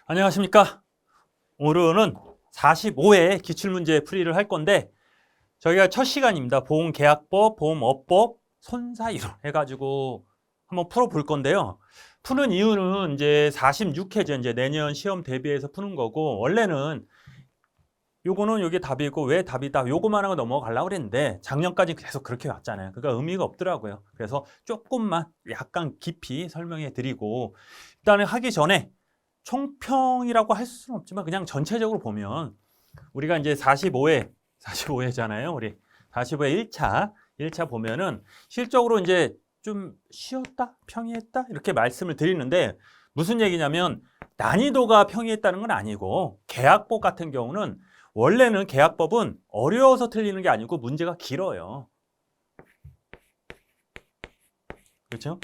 안녕하십니까. 오늘은 45회 기출문제 풀이를 할 건데 저희가 첫 시간입니다. 보험계약법, 보험업법, 손사이로 해가지고 한번 풀어볼 건데요. 푸는 이유는 이제 46회죠. 이제 내년 시험 대비해서 푸는 거고, 원래는 요거는 요게 답이고 왜 답이다 요거만 하고 넘어가려고 그랬는데 작년까지 계속 그렇게 왔잖아요. 그러니까 의미가 없더라고요. 그래서 조금만 약간 깊이 설명해 드리고, 일단은 하기 전에 총평이라고 할 수는 없지만 그냥 전체적으로 보면 우리가 이제 45회잖아요. 우리 45회 1차 보면은 실적으로 이제 좀 쉬었다, 평이했다 이렇게 말씀을 드리는데, 무슨 얘기냐면 난이도가 평이했다는 건 아니고, 계약법 같은 경우는 원래는 계약법은 어려워서 틀리는 게 아니고 문제가 길어요. 그렇죠?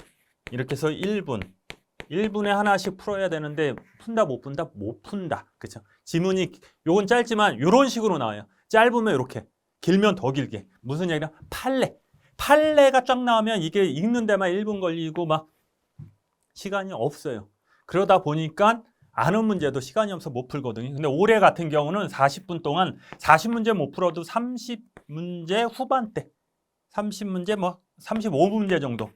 이렇게 해서 1분에 하나씩 풀어야 되는데 푼다 못 푼다? 못 푼다. 그렇죠? 지문이 요건 짧지만 이런 식으로 나와요. 짧으면 이렇게, 길면 더 길게. 무슨 얘기냐? 판례가 쫙 나오면 이게 읽는 데만 1분 걸리고 막 시간이 없어요. 그러다 보니까 아는 문제도 시간이 없어서 못 풀거든요. 근데 올해 같은 경우는 40분 동안 40문제 못 풀어도 30문제 후반대, 30문제 뭐 35문제 정도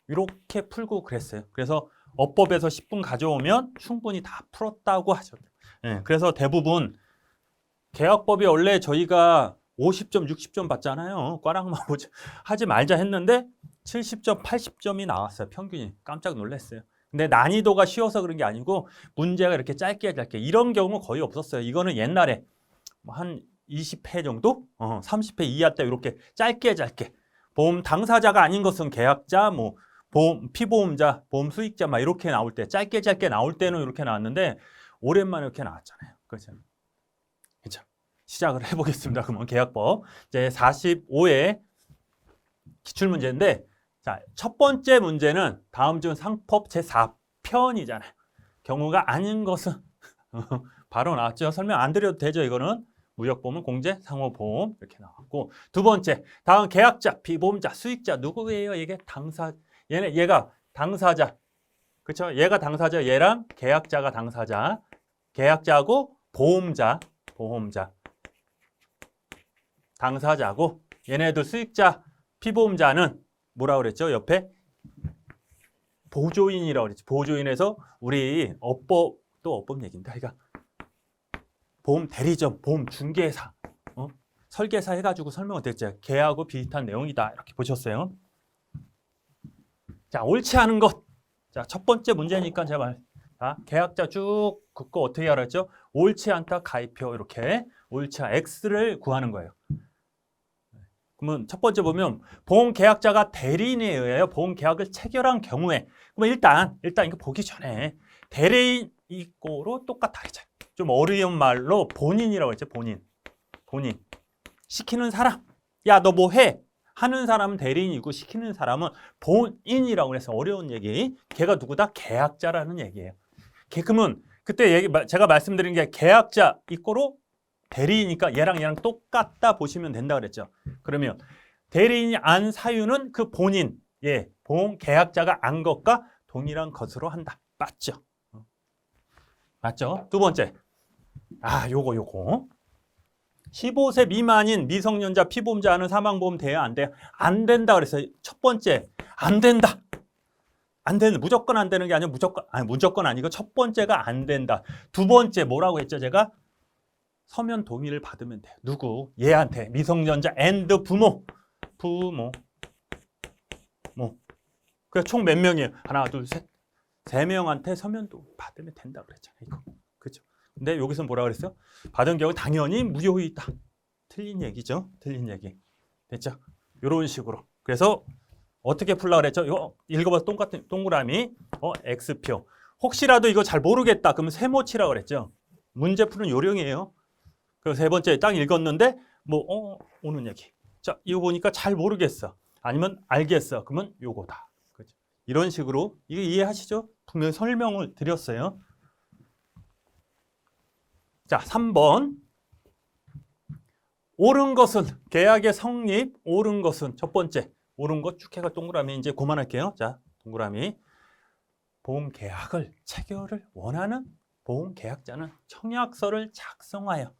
이렇게 풀고 그랬어요. 그래서 업법에서 10분 가져오면 충분히 다 풀었다고 하죠. 그래서 대부분 계약법이 원래 저희가 50점, 60점 받잖아요. 꽈락만 하지 말자 했는데 70점, 80점이 나왔어요. 평균이. 깜짝 놀랐어요. 근데 난이도가 쉬워서 그런 게 아니고 문제가 이렇게 짧게 이런 경우는 거의 없었어요. 이거는 옛날에 한 20회 정도? 30회 이하 때 이렇게 짧게 보험 당사자가 아닌 것은 계약자, 뭐 보험 피보험자, 보험 수익자 막 이렇게 나올 때, 짧게 나올 때는 이렇게 나왔는데 오랜만에 이렇게 나왔잖아요. 그렇죠? 시작을 해보겠습니다. 그러면 계약법 이제 45회 기출문제인데, 자, 첫 번째 문제는 다음 중 상법 제4편이잖아요. 경우가 아닌 것은 바로 나왔죠. 설명 안 드려도 되죠. 이거는 무역보험, 공제, 상호보험 이렇게 나왔고, 두 번째, 다음 계약자, 피보험자, 수익자 누구예요? 이게 얘가 당사자, 그렇죠? 얘가 당사자, 얘랑 계약자가 당사자, 계약자하고 보험자, 당사자고, 얘네들 수익자, 피보험자는 뭐라 그랬죠? 옆에 보조인이라고 그랬죠. 보조인에서 우리 업법 얘기인데, 그러니까 보험 대리점, 보험 중개사, 설계사 해가지고 설명을 드렸죠. 걔하고 비슷한 내용이다 이렇게 보셨어요. 자, 옳지 않은 것. 자, 첫 번째 문제니까 제가 계약자 쭉 긋고 어떻게 알았죠? 옳지 않다 가입표, 이렇게 옳지 않다 X를 구하는 거예요. 그러면 첫 번째 보면 보험 계약자가 대리인에 의하여 보험 계약을 체결한 경우에, 그러면 일단 이거 보기 전에 대리인 이거로 똑같다 그랬죠. 좀 어려운 말로 본인이라고 했죠. 본인 시키는 사람, 야 너 뭐 해? 하는 사람은 대리인이고 시키는 사람은 본인이라고 해서 어려운 얘기. 걔가 누구다? 계약자라는 얘기예요. 그러면 그때 제가 말씀드린 게 계약자 이거로 대리인이니까 얘랑 똑같다 보시면 된다 그랬죠. 그러면 대리인이 안 사유는 그 본인, 보험 계약자가 안 것과 동일한 것으로 한다. 맞죠? 맞죠? 두 번째, 요거 15세 미만인 미성년자 피보험자는 사망보험 돼야 안 돼요? 안 된다 그랬어요. 첫 번째, 안 된다. 무조건 안 되는 게 아니고 무조건 아니고 첫 번째가 안 된다. 두 번째 뭐라고 했죠? 제가 서면 동의를 받으면 돼요. 누구? 얘한테. 미성년자 앤드 부모. 그래 총 몇 명이에요? 하나, 둘, 셋. 3명한테 서면 동의 받으면 된다 그랬잖아요. 이거. 그죠? 근데 여기서 뭐라 그랬어요? 받은 경우 당연히 무효이다. 틀린 얘기죠. 틀린 얘기. 됐죠? 이런 식으로. 그래서 어떻게 풀라 그랬죠? 이거 읽어봐서 똑같은 동그라미. X표. 혹시라도 이거 잘 모르겠다. 그러면 세모치라고 그랬죠. 문제 푸는 요령이에요. 그래서 세 번째 딱 읽었는데 오는 얘기. 자, 이거 보니까 잘 모르겠어. 아니면 알겠어. 그러면 요거다. 그렇죠? 이런 식으로 이거 이해하시죠? 분명히 설명을 드렸어요. 자, 3번. 옳은 것은 계약의 성립, 옳은 것은 첫 번째. 옳은 것 쭉 해가 동그라미 이제 그만할게요. 자, 동그라미. 보험 계약을 체결을 원하는 보험계약자는 청약서를 작성하여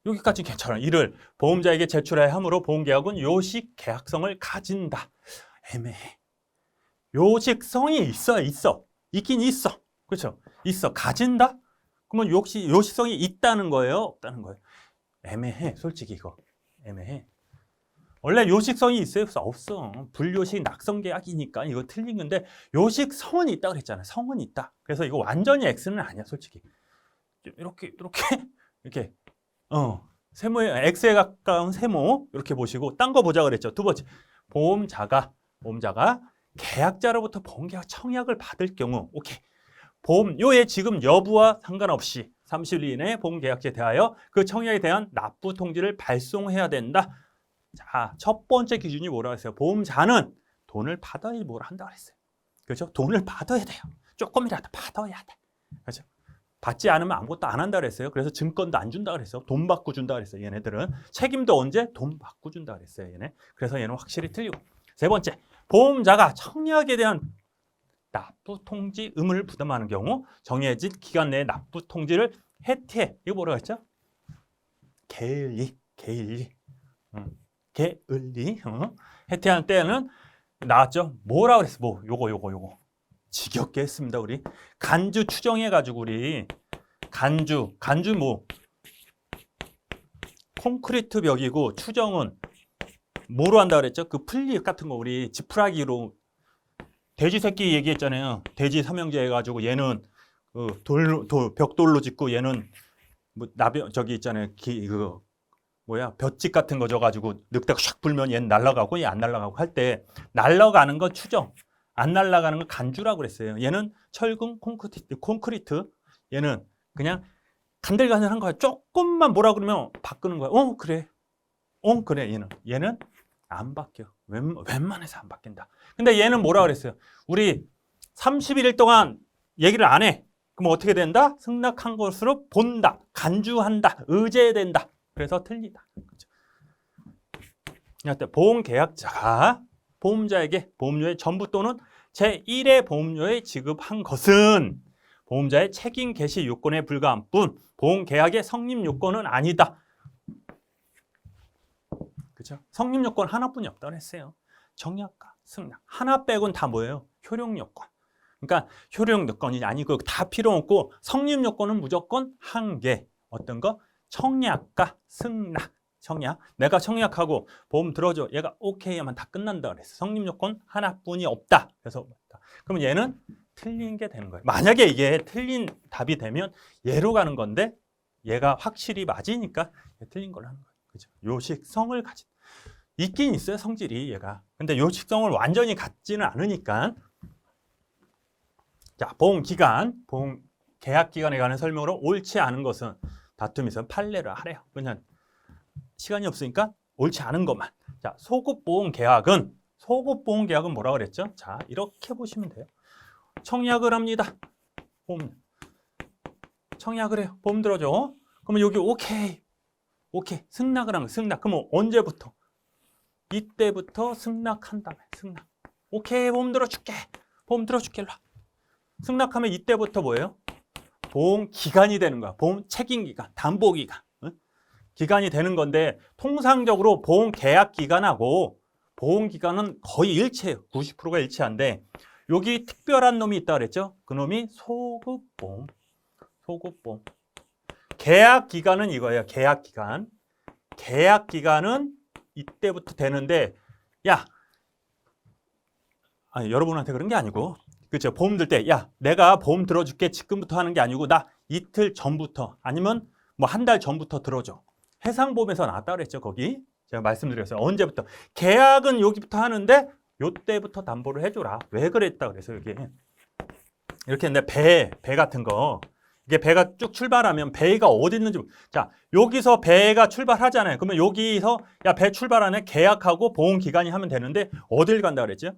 여기까지 괜찮아. 이를 보험자에게 제출해야 하므로 보험계약은 요식 계약성을 가진다. 애매해. 요식성이 있긴 있어. 그렇죠? 있어. 가진다? 그러면 요식성이 있다는 거예요? 없다는 거예요? 애매해. 솔직히 이거 애매해. 원래 요식성이 있어요? 없어. 불요식 낙성계약이니까 이거 틀린 건데 요식성은 있다 그랬잖아요. 성은 있다. 그래서 이거 완전히 X는 아니야, 솔직히. 이렇게 세모에 X에 가까운 세모 이렇게 보시고 딴 거 보자 그랬죠. 두 번째, 보험자가 계약자로부터 보험계약 청약을 받을 경우, 오케이. 보험료의 지급 여부와 상관없이 30일 이내에 보험계약자에 대하여 그 청약에 대한 납부 통지를 발송해야 된다. 자, 첫 번째 기준이 뭐라고 했어요? 보험자는 돈을 받아야 뭐라 한다 그랬어요. 그렇죠? 돈을 받아야 돼요. 조금이라도 받아야 돼. 그렇죠? 받지 않으면 아무것도 안 한다 그랬어요. 그래서 증권도 안 준다 그랬어요. 돈 받고 준다 그랬어요. 얘네들은 책임도 언제? 돈 받고 준다 그랬어요. 얘네. 그래서 얘는 확실히 틀리고. 세 번째, 보험자가 청약에 대한 납부 통지 의무를 부담하는 경우 정해진 기간 내에 납부 통지를 해티해. 이거 뭐라고 했죠? 게을리. 해티하는 때는 나왔죠. 뭐라고 그랬어? 요거. 지겹게 했습니다. 우리 간주 추정해가지고 우리 간주 뭐 콘크리트 벽이고 추정은 뭐로 한다 그랬죠? 그 플립 같은 거 우리 지푸라기로 돼지 새끼 얘기했잖아요. 돼지 삼형제 해가지고 얘는 그 벽돌로 짓고 얘는 뭐 저기 있잖아요. 볏짚 같은 거 줘가지고 늑대가 샥 불면 얘는 날아가고 얘 안 날아가고 할 때 날아가는 거 추정, 안 날아가는 거 간주라고 그랬어요. 얘는 철근 콘크리트 얘는 그냥 간들간들한 거야. 조금만 뭐라 그러면 바꾸는 거야. 그래 얘는 안 바뀌어. 웬만해서 안 바뀐다. 근데 얘는 뭐라 그랬어요? 우리 31일 동안 얘기를 안 해. 그럼 어떻게 된다? 승낙한 것으로 본다. 간주한다. 의제된다. 그래서 틀리다. 그렇죠? 보험계약자가 보험자에게 보험료의 전부 또는 제1의 보험료에 지급한 것은 보험자의 책임 개시 요건에 불과한 뿐 보험계약의 성립 요건은 아니다. 그렇죠? 성립 요건 하나뿐이 없다고 했어요. 청약과 승낙 하나 빼고는 다 뭐예요? 효력 요건. 그러니까 효력 요건이 아니고 다 필요 없고 성립 요건은 무조건 한 개. 어떤 거? 청약과 승낙. 청약. 내가 청약하고 보험 들어줘. 얘가 오케이 하면 다 끝난다 그랬어. 성립 요건 하나뿐이 없다. 그래서 그러면 얘는 틀린 게 되는 거예요. 만약에 이게 틀린 답이 되면 얘로 가는 건데 얘가 확실히 맞으니까 틀린 걸로 하는 거예요. 그죠? 요식성을 가진. 있긴 있어요, 성질이 얘가. 근데 요식성을 완전히 갖지는 않으니까. 자, 보험기간, 보험 계약 기간에 관한 설명으로 옳지 않은 것은 다툼이 있으면 판례를 하래요. 그냥 시간이 없으니까 옳지 않은 것만. 자, 소급보험 계약은 뭐라고 그랬죠? 자, 이렇게 보시면 돼요. 청약을 합니다. 보험 청약을 해요. 보험 들어줘. 그러면 여기 오케이 승낙을 하는 거예요. 승낙. 그러면 언제부터? 이때부터 승낙한다며. 승낙. 오케이 보험 들어줄게. 일로 와. 승낙하면 이때부터 뭐예요? 보험 기간이 되는 거야. 보험 책임 기간, 담보 기간. 기간이 되는 건데 통상적으로 보험 계약 기간하고 보험 기간은 거의 일치해요. 90%가 일치한데 여기 특별한 놈이 있다 그랬죠? 그 놈이 소급보험. 계약 기간은 이거예요. 계약 기간은 이때부터 되는데 여러분한테 그런 게 아니고 그렇죠. 보험 들 때 내가 보험 들어줄게 지금부터 하는 게 아니고 나 이틀 전부터 아니면 뭐 한 달 전부터 들어줘. 해상보험에서 나왔다 그랬죠. 거기 제가 말씀드렸어요. 언제부터? 계약은 여기부터 하는데 요때부터 담보를 해줘라. 왜 그랬다 그래서 여기 이렇게 했는데 배 같은 거 이게 배가 쭉 출발하면 배가 어디 있는지 자 여기서 배가 출발하잖아요. 그러면 여기서 배 출발하네 계약하고 보험 기간이 하면 되는데 어딜 간다 그랬죠?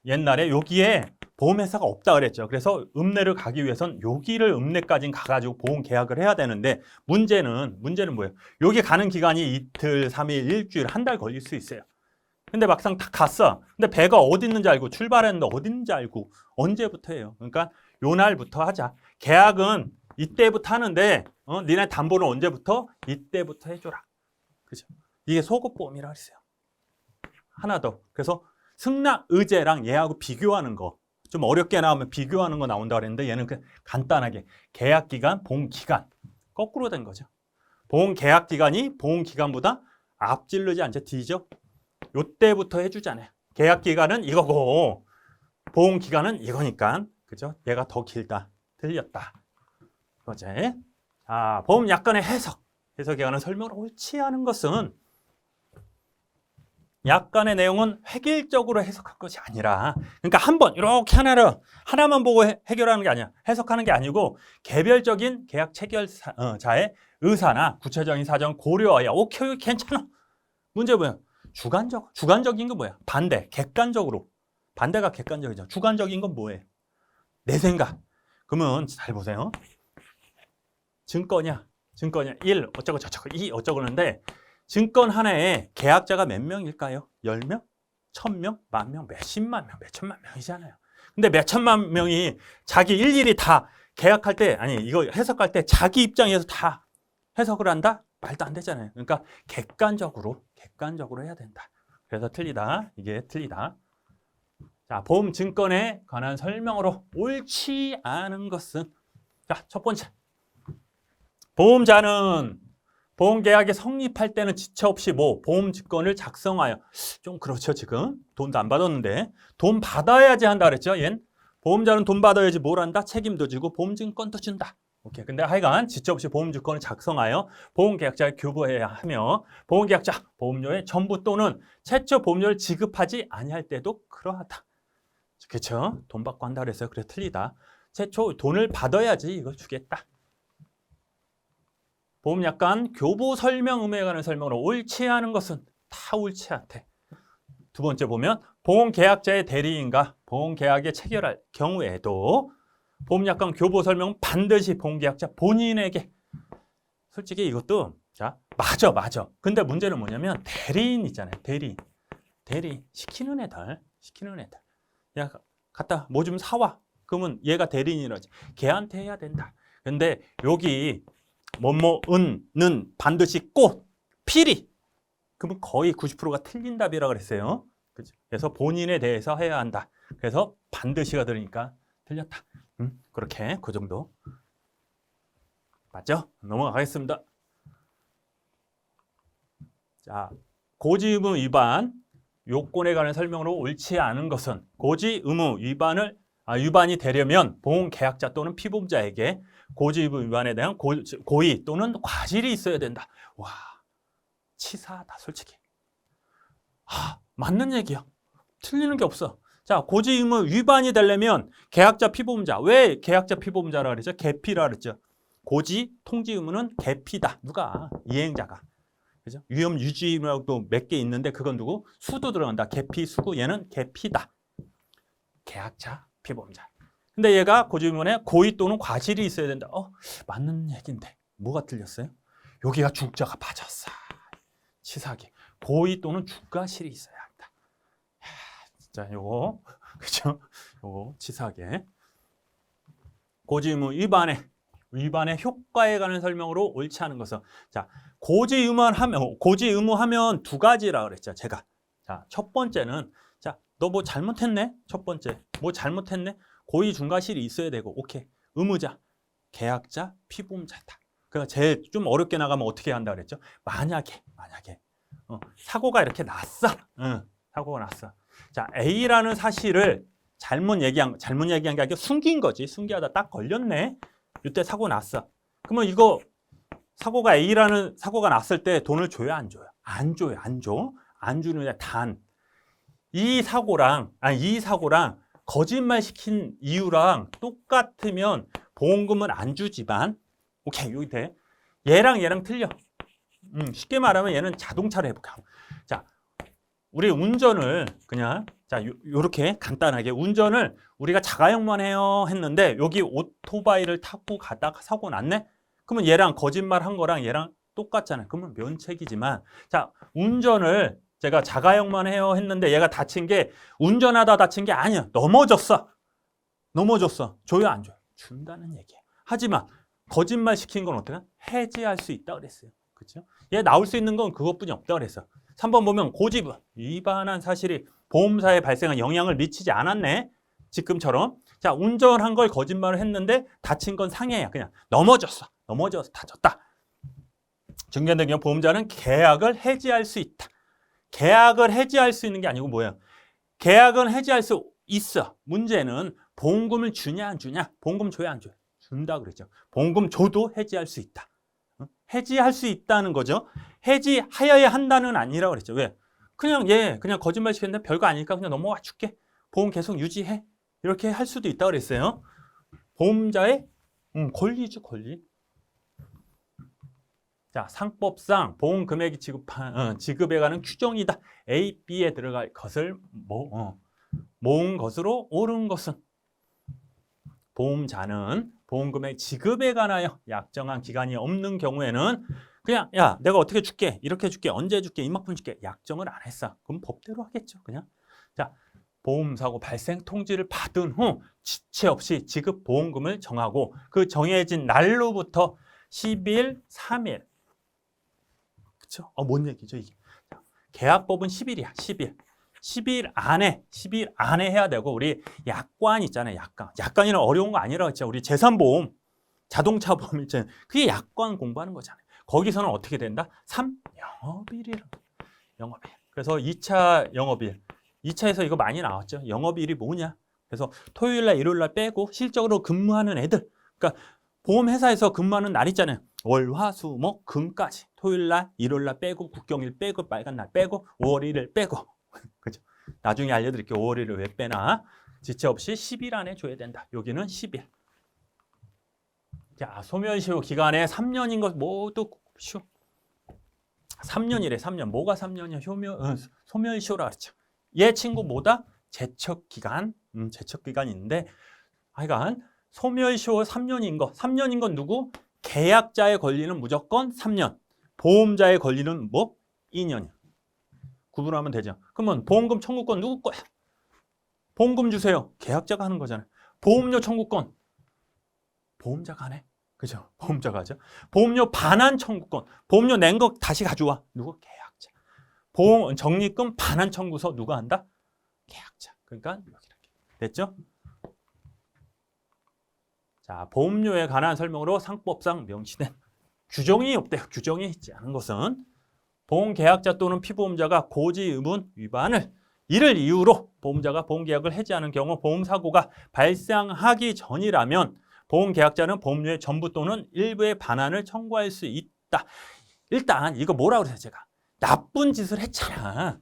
옛날에 여기에 보험회사가 없다 그랬죠. 그래서 읍내를 가기 위해선 여기를 읍내까지 가가지고 보험 계약을 해야 되는데 문제는 뭐예요? 여기 가는 기간이 이틀, 3일, 일주일, 한 달 걸릴 수 있어요. 근데 막상 다 갔어. 근데 배가 어디 있는지 알고 출발했는데 어디 있는지 알고 언제부터 해요? 그러니까 요 날부터 하자. 계약은 이때부터 하는데 니네 담보는 언제부터? 이때부터 해줘라. 그죠? 이게 소급보험이라고 했어요. 하나 더. 그래서 승낙의제랑 얘하고 비교하는 거. 좀 어렵게 나오면 비교하는 거 나온다고 그랬는데 얘는 그냥 간단하게 계약기간, 보험기간. 거꾸로 된 거죠. 보험계약기간이 보험기간보다 앞질르지 않죠. 뒤죠. 요때부터 해주잖아요. 계약기간은 이거고 보험기간은 이거니까. 그죠? 얘가 더 길다. 틀렸다. 어제. 자, 보험 약관의 해석. 해석에 관한 설명을 옳지 않은 것은 약관의 내용은 획일적으로 해석한 것이 아니라, 그러니까 한 번 이렇게 하나만 보고 해결하는 게 아니야. 해석하는 게 아니고 개별적인 계약 체결자의 의사나 구체적인 사정 고려하여 오케이 괜찮아. 문제 뭐야? 주관적인 건 뭐야? 반대. 객관적으로. 반대가 객관적이죠. 주관적인 건 뭐예요? 내 생각. 그러면 잘 보세요. 증권이야. 1 어쩌고 저쩌고 2 어쩌고 그러는데 증권 하나에 계약자가 몇 명일까요? 10명? 1000명? 10,000명? 몇십만 명? 몇천만 명이잖아요. 근데 몇천만 명이 자기 일일이 다 계약할 때, 아니 이거 해석할 때 자기 입장에서 다 해석을 한다? 말도 안 되잖아요. 그러니까 객관적으로 해야 된다. 그래서 틀리다. 이게 틀리다. 자, 보험 증권에 관한 설명으로 옳지 않은 것은, 자, 첫 번째. 보험자는 보험계약이 성립할 때는 지체 없이 보험증권을 작성하여, 좀 그렇죠. 지금 돈도 안 받았는데 돈 받아야지 한다 그랬죠. 얜 보험자는 돈 받아야지 뭘 한다? 책임도 지고 보험증권도 준다. 오케이. 근데 하여간 지체 없이 보험증권을 작성하여 보험계약자에 교부해야 하며 보험계약자 보험료의 전부 또는 최초 보험료를 지급하지 아니할 때도 그러하다. 그렇죠. 돈 받고 한다 그랬어요. 그래 틀리다. 최초 돈을 받아야지 이거 주겠다. 보험약관 교부 설명 의무에 관한 설명으로 옳지 않은 것은 다 옳지 않대. 두 번째 보면 보험계약자의 대리인과 보험계약에 체결할 경우에도 보험약관 교부 설명은 반드시 보험계약자 본인에게. 솔직히 이것도 자 맞아. 근데 문제는 뭐냐면 대리인 있잖아요. 대리인 시키는 애들. 야 갖다 뭐 좀 사와. 그러면 얘가 대리인이라지. 걔한테 해야 된다. 근데 여기 는 반드시 꽃, 필히. 그러면 거의 90%가 틀린 답이라고 그랬어요. 그래서 본인에 대해서 해야 한다. 그래서 반드시가 들으니까 틀렸다. 그렇게 그 정도. 맞죠? 넘어가겠습니다. 자, 고지 의무 위반 요건에 관한 설명으로 옳지 않은 것은 고지 의무 위반이 되려면 보험계약자 또는 피보험자에게 고지 의무 위반에 대한 고의 또는 과실이 있어야 된다. 와, 치사하다 솔직히. 맞는 얘기야. 틀리는 게 없어. 자, 고지 의무 위반이 되려면 계약자 피보험자. 왜 계약자 피보험자라 그랬죠? 계피라 그랬죠. 고지 통지 의무는 계피다. 누가? 이행자가. 그죠? 위험 유지 의무라고 몇 개 있는데 그건 누구? 수도 들어간다. 계피, 수구. 얘는 계피다. 계약자 피보험자. 근데 얘가 고지 의무에 고의 또는 과실이 있어야 된다. 맞는 얘기인데 뭐가 틀렸어요? 여기가 중자가 빠졌어. 치사하게. 고의 또는 중과실이 있어야 한다. 진짜 요거 그죠? 요거 치사하게. 고지 의무 위반의 효과에 관한 설명으로 옳지 않은 것은, 자, 고지 의무하면 두 가지라 그랬죠. 제가. 자, 첫 번째는, 자, 너 뭐 잘못했네? 첫 번째. 뭐 잘못했네? 고의 중과실이 있어야 되고, 오케이. 의무자, 계약자, 피보험자다. 그러니까 제일 좀 어렵게 나가면 어떻게 한다 그랬죠? 만약에 사고가 이렇게 났어. 사고가 났어. 자, A라는 사실을 잘못 얘기한 게 아니라 숨긴 거지. 숨기하다 딱 걸렸네. 이때 사고 났어. 그러면 이거 사고가 A라는 사고가 났을 때 돈을 줘요, 안 줘요? 안 줘요, 안 줘. 안 주느냐 단. 이 사고랑 거짓말 시킨 이유랑 똑같으면 보험금은 안 주지만, 오케이, 여기 돼. 얘랑 틀려. 쉽게 말하면 얘는 자동차로 해볼까. 자, 우리 운전을 그냥, 자, 요렇게 간단하게 운전을 우리가 자가용만 해요 했는데 여기 오토바이를 타고 가다가 사고 났네? 그러면 얘랑 거짓말 한 거랑 얘랑 똑같잖아요. 그러면 면책이지만, 자, 운전을 제가 자가용만 해요 했는데 얘가 다친 게 운전하다 다친 게 아니야. 넘어졌어. 줘요, 안 줘요? 준다는 얘기예요. 하지만 거짓말 시킨 건 어떻게 해지할 수 있다 그랬어요. 그렇죠? 얘 나올 수 있는 건 그것뿐이 없다 그랬어. 3번 보면 고지분 위반한 사실이 보험사에 발생한 영향을 미치지 않았네. 지금처럼. 자, 운전한 걸 거짓말을 했는데 다친 건 상해야. 그냥 넘어져서 다쳤다. 중개된 경우 보험자는 계약을 해지할 수 있다. 계약을 해지할 수 있는 게 아니고 뭐예요? 계약은 해지할 수 있어. 문제는 보험금을 주냐 안 주냐? 보험금 줘야 안 줘요? 준다 그랬죠. 보험금 줘도 해지할 수 있다. 해지할 수 있다는 거죠. 해지하여야 한다는 아니라고 그랬죠. 왜? 그냥 그냥 거짓말 시켰는데 별거 아니니까 그냥 넘어와 줄게. 보험 계속 유지해. 이렇게 할 수도 있다고 그랬어요. 보험자의 권리죠, 권리. 자, 상법상 보험 금액이 지급에 관한 규정이다. A, B에 들어갈 것을 모은 것으로 옳은 것은 보험자는 보험금액 지급에 관하여 약정한 기간이 없는 경우에는 그냥 야 내가 어떻게 줄게 이렇게 줄게 언제 줄게 이만큼 줄게 약정을 안 했어. 그럼 법대로 하겠죠. 그냥. 자, 보험사고 발생 통지를 받은 후 지체 없이 지급 보험금을 정하고 그 정해진 날로부터 10일, 3일. 그렇죠? 뭔 얘기죠 이게? 자, 계약법은 10일이야. 10일. 10일 안에 해야 되고 우리 약관 있잖아요. 약관이는 어려운 거 아니라고 했죠. 우리 재산보험, 자동차 보험 있잖아요. 그게 약관 공부하는 거잖아요. 거기서는 어떻게 된다? 3영업일이라고. 영업일. 그래서 2차 영업일. 2차에서 이거 많이 나왔죠. 영업일이 뭐냐? 그래서 토요일날, 일요일날 빼고 실적으로 근무하는 애들. 그러니까 보험회사에서 근무하는 날 있잖아요. 월, 화, 수, 목, 금까지. 토요일날, 일요일날 빼고 국경일 빼고 빨간 날 빼고 5월 1일 빼고. 그죠? 나중에 알려드릴게요. 5월 1일 왜 빼나? 지체 없이 10일 안에 줘야 된다. 여기는 10일. 자, 소멸시효 기간에 3년인 것 모두 쉬워. 3년이래. 3년. 뭐가 3년이야? 소멸시효라 그랬죠. 얘 친구 뭐다? 제척기간. 제척기간인데 하여간 소멸시효 3년인 거. 3년인 건 누구? 계약자의 권리는 무조건 3년. 보험자의 권리는 뭐? 2년이야. 구분하면 되죠. 그러면 보험금 청구권 누구 거야? 보험금 주세요. 계약자가 하는 거잖아요. 보험료 청구권 보험자가 하네. 그죠? 보험자가 하죠. 보험료 반환 청구권. 보험료 낸 거 다시 가져와. 누구? 계약자. 보험 적립금 반환 청구서 누가 한다? 계약자. 그러니까 여기 이렇게. 됐죠? 자, 보험료에 관한 설명으로 상법상 명시된 규정이 없대요. 규정이 있지 않은 것은 보험계약자 또는 피보험자가 고지 의무 위반을 이를 이유로 보험자가 보험계약을 해지하는 경우 보험사고가 발생하기 전이라면 보험계약자는 보험료의 전부 또는 일부의 반환을 청구할 수 있다. 일단 이거 뭐라고 그래요 제가? 나쁜 짓을 했잖아.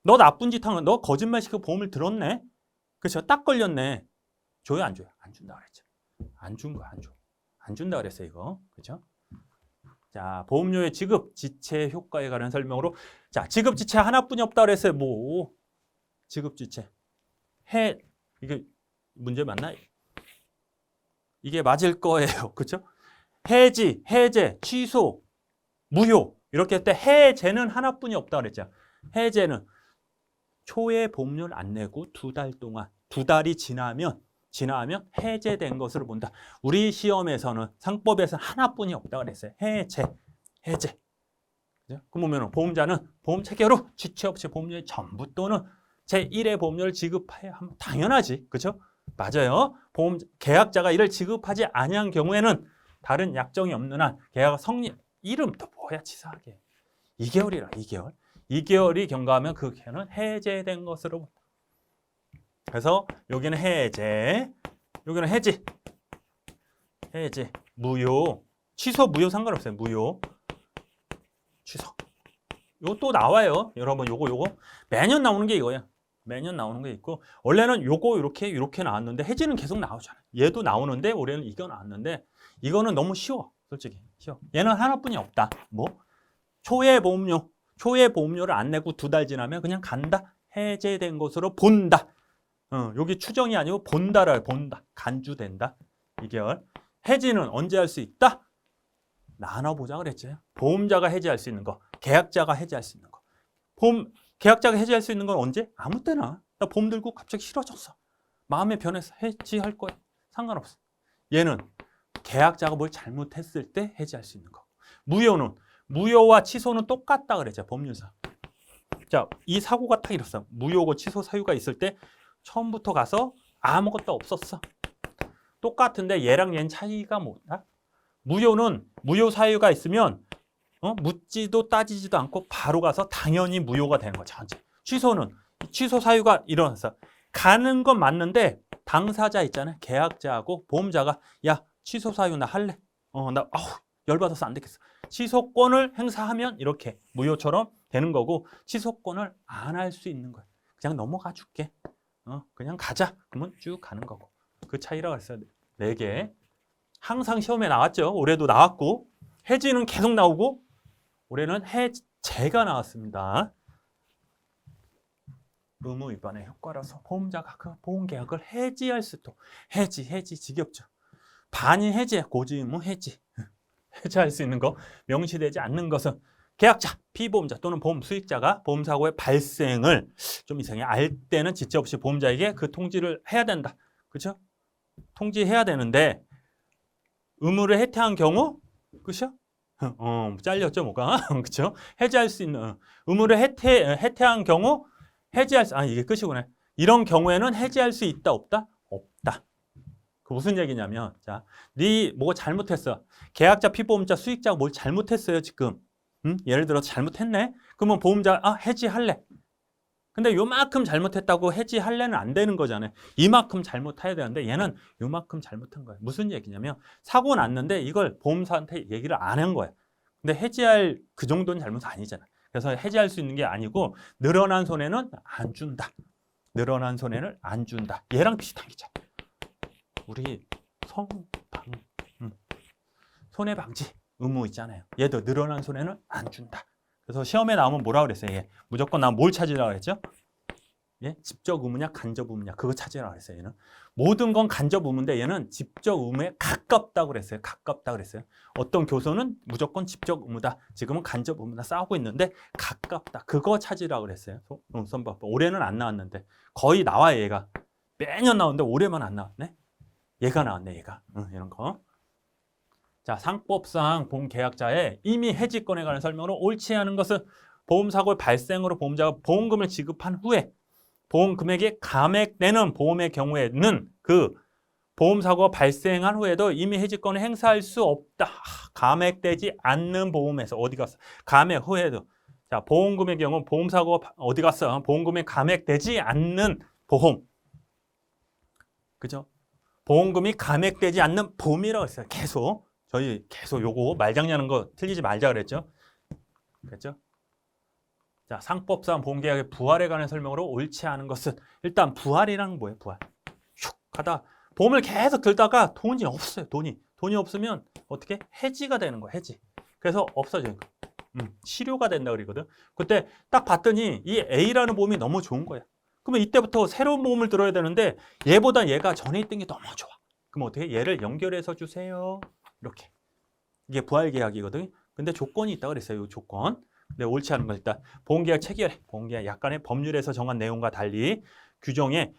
너 나쁜 짓 한 거, 너 거짓말 시키고 보험을 들었네. 그렇죠? 딱 걸렸네. 줘요 안 줘요? 안 준다 그랬죠. 안 준 거야 안 줘. 안 준다 그랬어요 이거. 그렇죠? 자, 보험료의 지급, 지체 효과에 관한 설명으로 자, 지급, 지체 하나뿐이 없다 그랬어요. 뭐 지급, 지체 이게 문제 맞나? 이게 맞을 거예요. 그렇죠? 해지, 해제, 취소, 무효 이렇게 할 때 해제는 하나뿐이 없다 그랬죠. 해제는 초에 보험료를 안 내고 2달 동안 2달이 지나면 해제된 것으로 본다. 우리 시험에서는 상법에서는 하나뿐이 없다 그랬어요. 해제. 그럼 보면 보험자는 보험 체결 후 지체 없이 보험료의 전부 또는 제1의 보험료를 지급해야 하면 당연하지. 그렇죠? 맞아요. 보험 계약자가 이를 지급하지 아니한 경우에는 다른 약정이 없는 한 계약 성립. 이름도 뭐야 치사하게. 2개월이라 2개월. 2개월이 경과하면 그 계약은 해제된 것으로 본다. 그래서 여기는 해제, 여기는 해지, 무효, 취소, 무효 상관없어요. 무효, 취소. 이거 또 나와요. 여러분 요거 매년 나오는 게 이거야. 매년 나오는 게 있고 원래는 요거 이렇게 나왔는데 해지는 계속 나오잖아요. 얘도 나오는데 올해는 이거 나왔는데 이거는 너무 쉬워. 솔직히 쉬워. 얘는 하나뿐이 없다. 뭐 초의 보험료를 안 내고 2달 지나면 그냥 간다. 해제된 것으로 본다. 여기 추정이 아니고 본다를 본다. 간주된다. 2개월. 해지는 언제 할 수 있다? 나눠보자 그랬죠. 보험자가 해지할 수 있는 거, 계약자가 해지할 수 있는 거. 계약자가 해지할 수 있는 건 언제? 아무 때나. 나 보험 들고 갑자기 싫어졌어. 마음에 변해서 해지할 거야. 상관없어. 얘는 계약자가 뭘 잘못했을 때 해지할 수 있는 거고. 무효는 무효와 취소는 똑같다 그랬죠. 법률상. 자, 이 사고가 딱 이랬어. 무효고 취소 사유가 있을 때 처음부터 가서 아무것도 없었어. 똑같은데 얘랑 얘는 차이가 뭐다? 무효는 무효 사유가 있으면 묻지도 따지지도 않고 바로 가서 당연히 무효가 되는 거죠. 취소는 취소 사유가 일어나서 가는 건 맞는데 당사자 있잖아요. 계약자하고 보험자가 야 취소 사유 나 할래. 나 열받아서 안 되겠어. 취소권을 행사하면 이렇게 무효처럼 되는 거고 취소권을 안 할 수 있는 거예요. 그냥 넘어가 줄게. 그냥 가자. 그러면 쭉 가는 거고. 그 차이라고 했어요. 4개. 항상 시험에 나왔죠. 올해도 나왔고 해지는 계속 나오고 올해는 해제가 나왔습니다. 의무 위반의 효과라서 보험자가 그 보험계약을 해지할 수도 해지 지겹죠. 반이 해지, 고지 의무 해지. 해지할 수 있는 거 명시되지 않는 것은 계약자, 피보험자 또는 보험 수익자가 보험사고의 발생을 좀 이상하게 알 때는 지체 없이 보험자에게 그 통지를 해야 된다. 그렇죠? 통지해야 되는데 의무를 해태한 경우 그렇죠? 잘렸죠 뭐가 그렇죠? 해지할 수 있는 의무를 해태한 경우 해지할 수 이게 끝이구나. 이런 경우에는 해지할 수 있다 없다? 없다. 그 무슨 얘기냐면 자, 네 뭐 잘못했어. 계약자, 피보험자, 수익자가 뭘 잘못했어요 지금. 예를 들어서 잘못했네. 그러면 보험자 해지할래. 근데 요만큼 잘못했다고 해지할래는 안 되는 거잖아요. 이만큼 잘못해야 되는데 얘는 요만큼 잘못한 거예요. 무슨 얘기냐면 사고 났는데 이걸 보험사한테 얘기를 안 한 거예요. 근데 해지할 그 정도는 잘못은 아니잖아요. 그래서 해지할 수 있는 게 아니고 늘어난 손해는 안 준다. 늘어난 손해를 안 준다. 얘랑 비슷한 게죠. 우리 손해방지 의무 있잖아요. 얘도 늘어난 손해는 안 준다. 그래서 시험에 나오면 뭐라 그랬어요? 얘 무조건 나 뭘 찾으라고 그랬죠? 예? 직접 의무냐 간접 의무냐 그거 찾으라고 그랬어요. 얘는 모든 건 간접 의무인데 얘는 직접 의무에 가깝다고 그랬어요. 가깝다고 그랬어요. 어떤 교수는 무조건 직접 의무다. 지금은 간접 의무다 싸우고 있는데 가깝다. 그거 찾으라고 그랬어요. 선법. 올해는 안 나왔는데 거의 나와요. 얘가 매년 나오는데 올해만 안 나왔네. 얘가 나왔네. 얘가 이런 거. 자, 상법상 보험계약자의 이미 해지권에 관한 설명으로 옳지 않은 것은 보험사고의 발생으로 보험자가 보험금을 지급한 후에 보험금액이 감액되는 보험의 경우에는 그 보험사고가 발생한 후에도 이미 해지권을 행사할 수 없다. 감액되지 않는 보험에서 어디 갔어? 감액 후에도. 자, 보험금의 경우 보험사고가 어디 갔어? 보험금이 감액되지 않는 보험. 그죠? 보험금이 감액되지 않는 보험이라고 했어요. 계속. 저희 계속 요거 말장난하는 거 틀리지 말자 그랬죠? 그랬죠? 자, 상법상 보험계약의 부활에 관한 설명으로 옳지 않은 것은 일단 부활이란 뭐예요? 부활. 슉 하다 보험을 계속 들다가 돈이 없어요. 돈이 없으면 어떻게? 해지가 되는 거야. 해지. 그래서 없어지는 거. 치료가 된다 그러거든. 그때 딱 봤더니 이 A라는 보험이 너무 좋은 거야. 그러면 이때부터 새로운 보험을 들어야 되는데 얘보다 얘가 전에 있던 게 너무 좋아. 그럼 어떻게? 얘를 연결해서 주세요. 이렇게. 이게 부활계약이거든. 근데 조건이 있다고 그랬어요. 이 조건. 근데 옳지 않은 건 일단 보험계약 체결, 보험계약 약간의 법률에서 정한 내용과 달리 규정에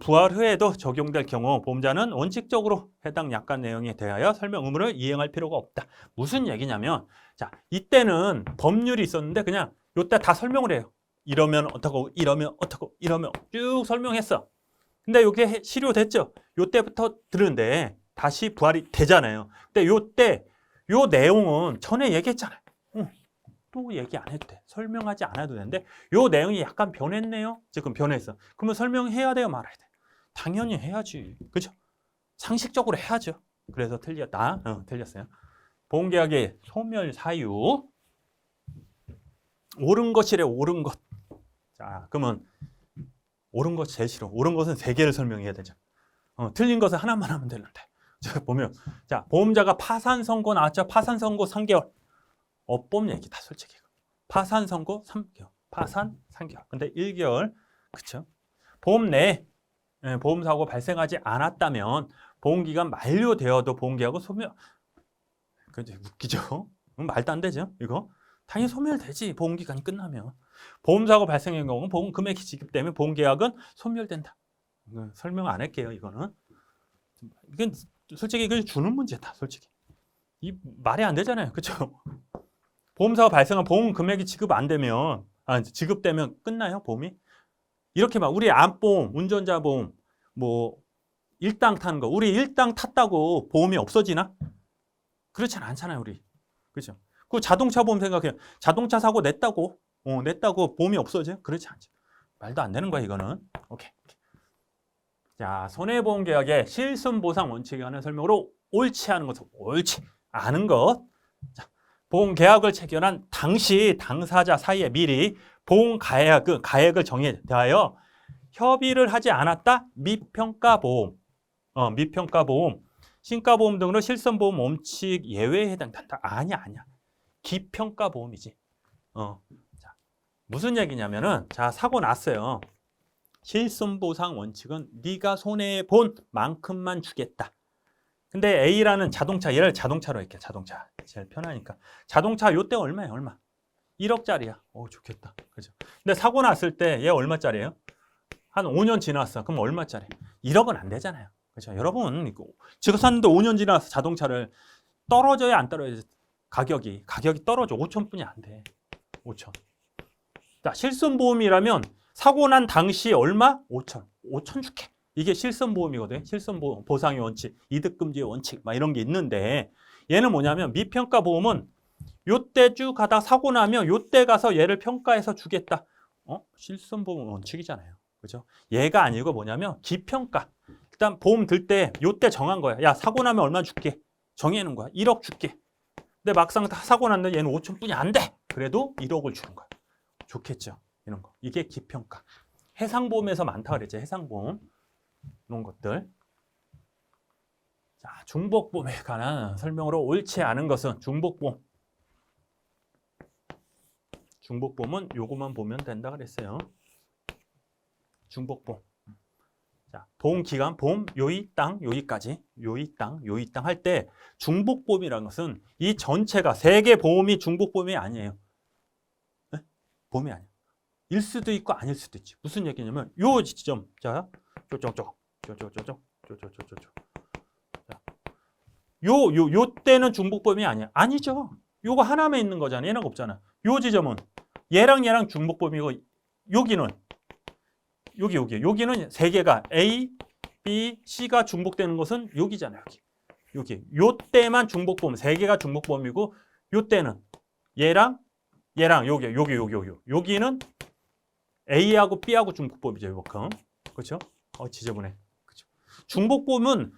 부활 후에도 적용될 경우 보험자는 원칙적으로 해당 약관 내용에 대하여 설명 의무를 이행할 필요가 없다. 무슨 얘기냐면 자, 이때는 법률이 있었는데 그냥 요때 다 설명을 해요. 이러면 어떻고 이러면 어떻고 이러면 쭉 설명했어. 근데 이게 실효됐죠. 요때부터 들은데 다시 부활이 되잖아요. 근데 요때 요 내용은 전에 얘기했잖아요. 또 얘기 안 해도 돼. 설명하지 않아도 되는데 요 내용이 약간 변했네요. 지금 변했어. 그러면 설명해야 돼요, 말아야 돼? 당연히 해야지. 그죠? 상식적으로 해야죠. 그래서 틀렸다. 틀렸어요. 보험계약의 소멸 사유. 옳은 것이래, 옳은 것. 자, 그러면 옳은 것 제일 싫어. 옳은 것은 3개를 설명해야 되죠. 틀린 것은 하나만 하면 되는데. 자, 보면 자, 보험자가 파산 선고 나왔죠. 파산 선고 3개월. 업보험 얘기다 솔직히. 파산 선고 3개월. 파산 3개월. 근데 1개월. 그쵸? 보험 내에 보험사고 발생하지 않았다면 보험기간 만료되어도 보험계약은 소멸. 그죠? 웃기죠? 말도 안 되죠? 이거? 당연히 소멸되지. 보험기간이 끝나면. 보험사고 발생한 경우는 보험 금액이 지급되면 보험계약은 소멸된다. 설명 안 할게요. 이거는. 이건 솔직히 그 주는 문제다. 솔직히 이 말이 안 되잖아요. 그렇죠? 보험사가 발생한 보험 금액이 지급 안 되면 지급되면 끝나요, 보험이? 이렇게 막 우리 암보험, 운전자 보험, 뭐 일당 타는 거, 우리 일당 탔다고 보험이 없어지나? 그렇진 않잖아요, 우리. 그렇죠? 그 자동차 보험 생각해요. 자동차 사고 냈다고 보험이 없어져요? 그렇지 않죠. 말도 안 되는 거야, 이거는. 오케이. 자, 손해보험 계약의 실손보상 원칙에 관한 설명으로 옳지 않은 것은 옳지 않은 것. 자, 보험 계약을 체결한 당시 당사자 사이에 미리 보험 가액을 정해 대하여 협의를 하지 않았다. 미평가보험, 미평가보험, 신가보험 등으로 실손보험 원칙 예외에 해당된다. 아니야. 기평가보험이지. 자, 무슨 얘기냐면은 자, 사고 났어요. 실손보상 원칙은 네가 손해본 만큼만 주겠다. 근데 A라는 자동차, 얘를 자동차로 할게. 자동차 제일 편하니까. 자동차 요때 얼마야? 얼마? 1억짜리야. 오, 좋겠다. 그죠? 근데 사고 났을 때 얘 얼마짜리예요? 한 5년 지났어. 그럼 얼마짜리? 1억은 안 되잖아요. 그렇죠? 여러분, 지금 샀는데 5년 지나서 자동차를 떨어져야 안 떨어져야 가격이 떨어져. 5천뿐이 안 돼. 5천. 자, 실손보험이라면 사고 난 당시 얼마? 5천. 5천 줄게. 이게 실손보험이거든. 실손보험 보상의 원칙, 이득금지의 원칙 막 이런 게 있는데 얘는 뭐냐면 미평가 보험은 요때 쭉 가다 사고 나면 요때 가서 얘를 평가해서 주겠다. 실손보험 원칙이잖아요. 그죠? 얘가 아니고 뭐냐면 기평가. 일단 보험 들 때 요때 정한 거야. 야, 사고 나면 얼마 줄게. 정해놓은 거야. 1억 줄게. 근데 막상 다 사고 났는데 얘는 5천뿐이 안 돼. 그래도 1억을 주는 거야. 좋겠죠? 이런 거. 이게 기평가. 해상보험에서 많다 그랬죠. 해상보험. 이런 것들. 자, 중복보험에 관한 설명으로 옳지 않은 것은 중복보험은 요거만 보면 된다 그랬어요. 중복보험. 자, 보험기간, 보험 요이 땅, 요이까지, 요이 땅 할 때 중복보험이라는 것은 이 전체가 세계 보험이 중복보험이 아니에요. 네? 보험이 아니에요. 일 수도 있고 아닐 수도 있지. 무슨 얘기냐면 요 지점, 자, 쪼쪼쪼. 요 때는 중복보험이 아니야. 아니죠. 요거 하나만 있는 거잖아. 얘는 없잖아. 요 지점은 얘랑 중복보험이고 여기는 여기는 세 개가 A, B, C가 중복되는 것은 여기잖아요. 여기. 요 때만 중복보험 세 개가 중복보험이고 요 때는 얘랑 여기는 A하고 B하고 중복보험이죠. 요만큼. 그렇죠? 지저분해. 그렇죠? 중복보험은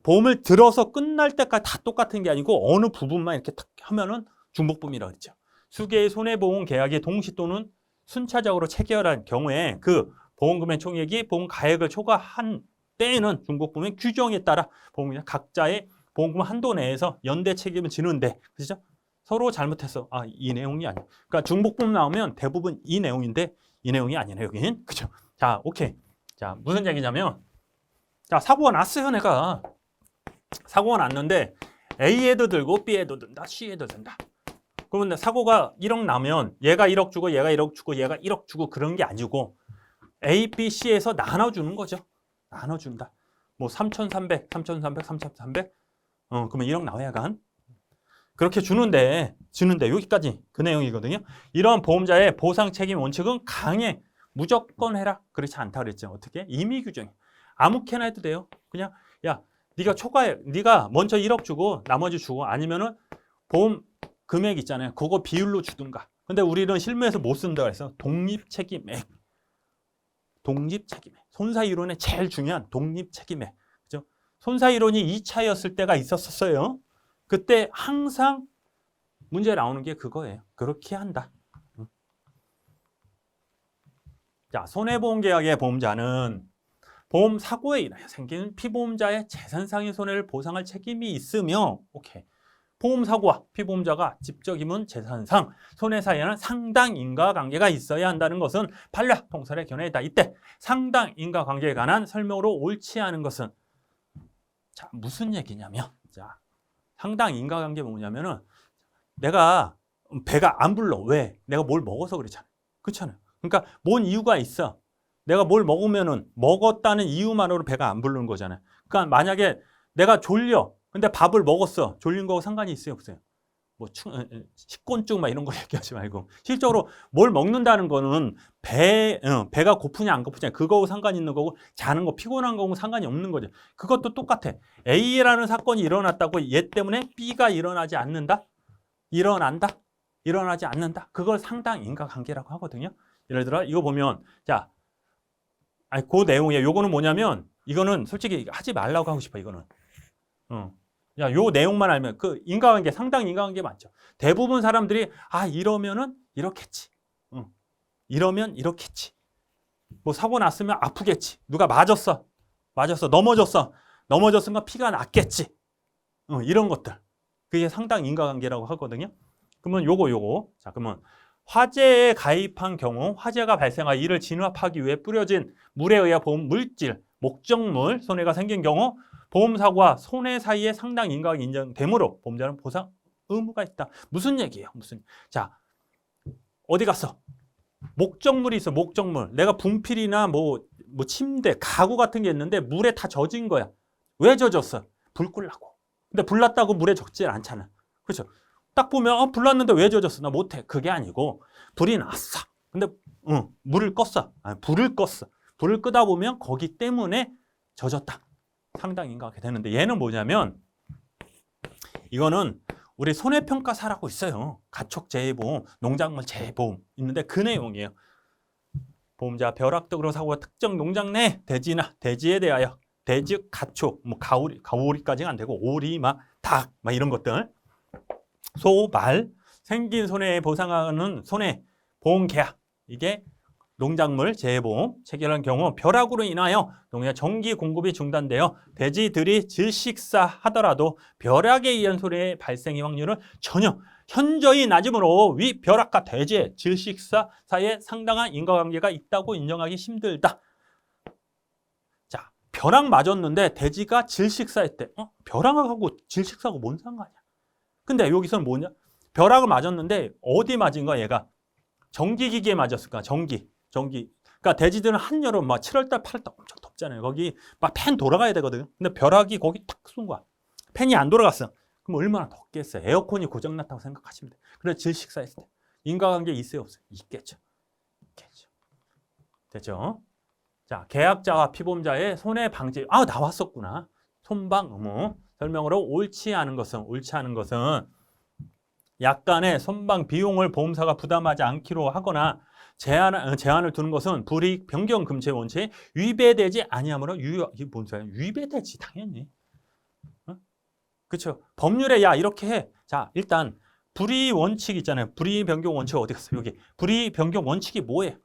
보험을 들어서 끝날 때까지 다 똑같은 게 아니고 어느 부분만 이렇게 탁 하면은 중복보험이라고 그랬죠. 수개의 손해보험 계약이 동시 또는 순차적으로 체결한 경우에 그 보험금의 총액이 보험 가액을 초과한 때에는 중복보험의 규정에 따라 보험이 각자의 보험금 한도 내에서 연대 책임을 지는데, 그렇죠? 서로 잘못해서 이 내용이 아니야. 그러니까 중복보험 나오면 대부분 이 내용인데 이 내용이 아니네 여기는. 그렇죠? 자, 오케이. 자, 무슨 얘기냐면 자, 사고가 났어요. 내가 사고가 났는데 A에도 들고 B에도 든다, C에도 든다. 그러면 사고가 1억 나면 얘가 1억 주고 얘가 1억 주고 얘가 1억 주고 그런 게 아니고 A, B, C에서 나눠주는 거죠. 나눠준다. 뭐 3,300, 3,300, 3,300. 그러면 1억 나와야 간. 그렇게 주는데 여기까지 그 내용이거든요. 이런 보험자의 보상 책임 원칙은 강해. 무조건 해라. 그렇지 않다 그랬죠. 어떻게? 임의 규정이. 아무렇게나 해도 돼요. 그냥 야, 네가 초과해. 네가 먼저 1억 주고 나머지 주고 아니면은 보험 금액 있잖아요. 그거 비율로 주든가. 근데 우리는 실무에서 못 쓴다 그래서 독립책임액. 독립책임액. 손사이론의 제일 중요한 독립책임액. 그죠? 손사이론이 2차였을 때가 있었어요. 그때 항상 문제 나오는 게 그거예요. 그렇게 한다. 자, 손해보험 계약의 보험자는 보험 사고에 인하여 생기는 피보험자의 재산상의 손해를 보상할 책임이 있으며, 오케이. 보험 사고와 피보험자가 직접 입은 재산상 손해 사이에는 상당 인과관계가 있어야 한다는 것은 판례 통설의 견해이다. 이때 상당 인과관계에 관한 설명으로 옳지 않은 것은 자, 무슨 얘기냐면 자, 상당 인과관계가 뭐냐면은 내가 배가 안 불러. 왜? 내가 뭘 먹어서 그렇잖아요. 그렇잖아요. 그러니까 뭔 이유가 있어. 내가 뭘 먹으면은 먹었다는 이유만으로 배가 안 부르는 거잖아요. 그러니까 만약에 내가 졸려. 근데 밥을 먹었어. 졸린 거하고 상관이 있어요, 없어요? 뭐 식곤증 막 이런 거 얘기하지 말고 실적으로 뭘 먹는다는 거는 배가 고프냐 안 고프냐 그거하고 상관이 있는 거고 자는 거 피곤한 거하고 상관이 없는 거죠. 그것도 똑같아. A라는 사건이 일어났다고 얘 때문에 B가 일어나지 않는다? 일어난다? 일어나지 않는다? 그걸 상당 인과관계라고 하거든요. 예를 들어 이거 보면 자, 아니 그 내용이에요. 요거는 뭐냐면 이거는 솔직히 하지 말라고 하고 싶어 이거는. 야, 요 내용만 알면 그 인과관계 상당 인과관계 맞죠. 대부분 사람들이 아 이러면은 이렇겠지. 이러면 이렇겠지. 뭐 사고 났으면 아프겠지. 누가 맞았어. 넘어졌으면 피가 났겠지. 이런 것들. 그게 상당 인과관계라고 하거든요. 그러면 요거. 자, 그러면 화재에 가입한 경우 화재가 발생하 이를 진압하기 위해 뿌려진 물에 의해 보험 물질, 목적물 손해가 생긴 경우 보험사고와 손해 사이에 상당 인과관계 인정되므로 보험자는 보상 의무가 있다. 무슨 얘기예요? 자, 어디 갔어? 목적물이 있어. 목적물. 내가 분필이나 뭐 침대, 가구 같은 게 있는데 물에 다 젖은 거야. 왜 젖었어? 불 끌라고. 근데 불 났다고 물에 젖질 않잖아. 그렇죠? 딱 보면 불 났는데 왜 젖었어? 나 못해. 그게 아니고 불이 났어. 근데 물을 껐어. 아니, 불을 껐어. 불을 끄다 보면 거기 때문에 젖었다. 상당히 인과하게 되는데 얘는 뭐냐면 이거는 우리 손해평가사라고 있어요. 가축재해보험, 농작물 재해보험 있는데 그 내용이에요. 보험자 벼락 등으로 사고가 특정 농장 내 대지나 대지에 대하여 대지, 가축, 뭐 가오리까지는 안 되고 오리, 닭, 이런 것들 소, 말 생긴 손해에 보상하는 손해 보험 계약 이게 농작물 재해보험 체결한 경우 벼락으로 인하여 농약 전기 공급이 중단되어 돼지들이 질식사 하더라도 벼락에 의한 손해 발생의 확률은 전혀 현저히 낮으므로 위 벼락과 돼지의 질식사 사이에 상당한 인과관계가 있다고 인정하기 힘들다. 자, 벼락 맞았는데 돼지가 질식사했대. 벼락하고 질식사하고 뭔 상관이야? 근데 여기서는 뭐냐? 벼락을 맞았는데 어디 맞은 거야 얘가? 전기기기에 맞았을까? 전기. 그러니까 돼지들은 한여름 7월달, 8월달 엄청 덥잖아요. 거기 팬 돌아가야 되거든. 근데 벼락이 거기 탁 쏜 거야. 팬이 안 돌아갔어. 그럼 얼마나 덥겠어요. 에어컨이 고장났다고 생각하시면 돼. 그래서 질식사했을 때. 인과관계 있어요? 없어요? 있겠죠. 됐죠? 자, 계약자와 피보험자의 손해 방지. 나왔었구나. 손방 의무. 설명으로 옳지 않은 것은 약간의 손방 비용을 보험사가 부담하지 않기로 하거나 제한을 두는 것은 불이익 변경 금지 원칙에 위배되지 아니하므로 이게 뭔 소리야? 위배되지 당연히. 그렇죠? 법률에 야 이렇게 해. 자, 일단 불이익 원칙 있잖아요. 불이익 변경 원칙 어디 갔어? 여기. 불이익 변경 원칙이 뭐예요?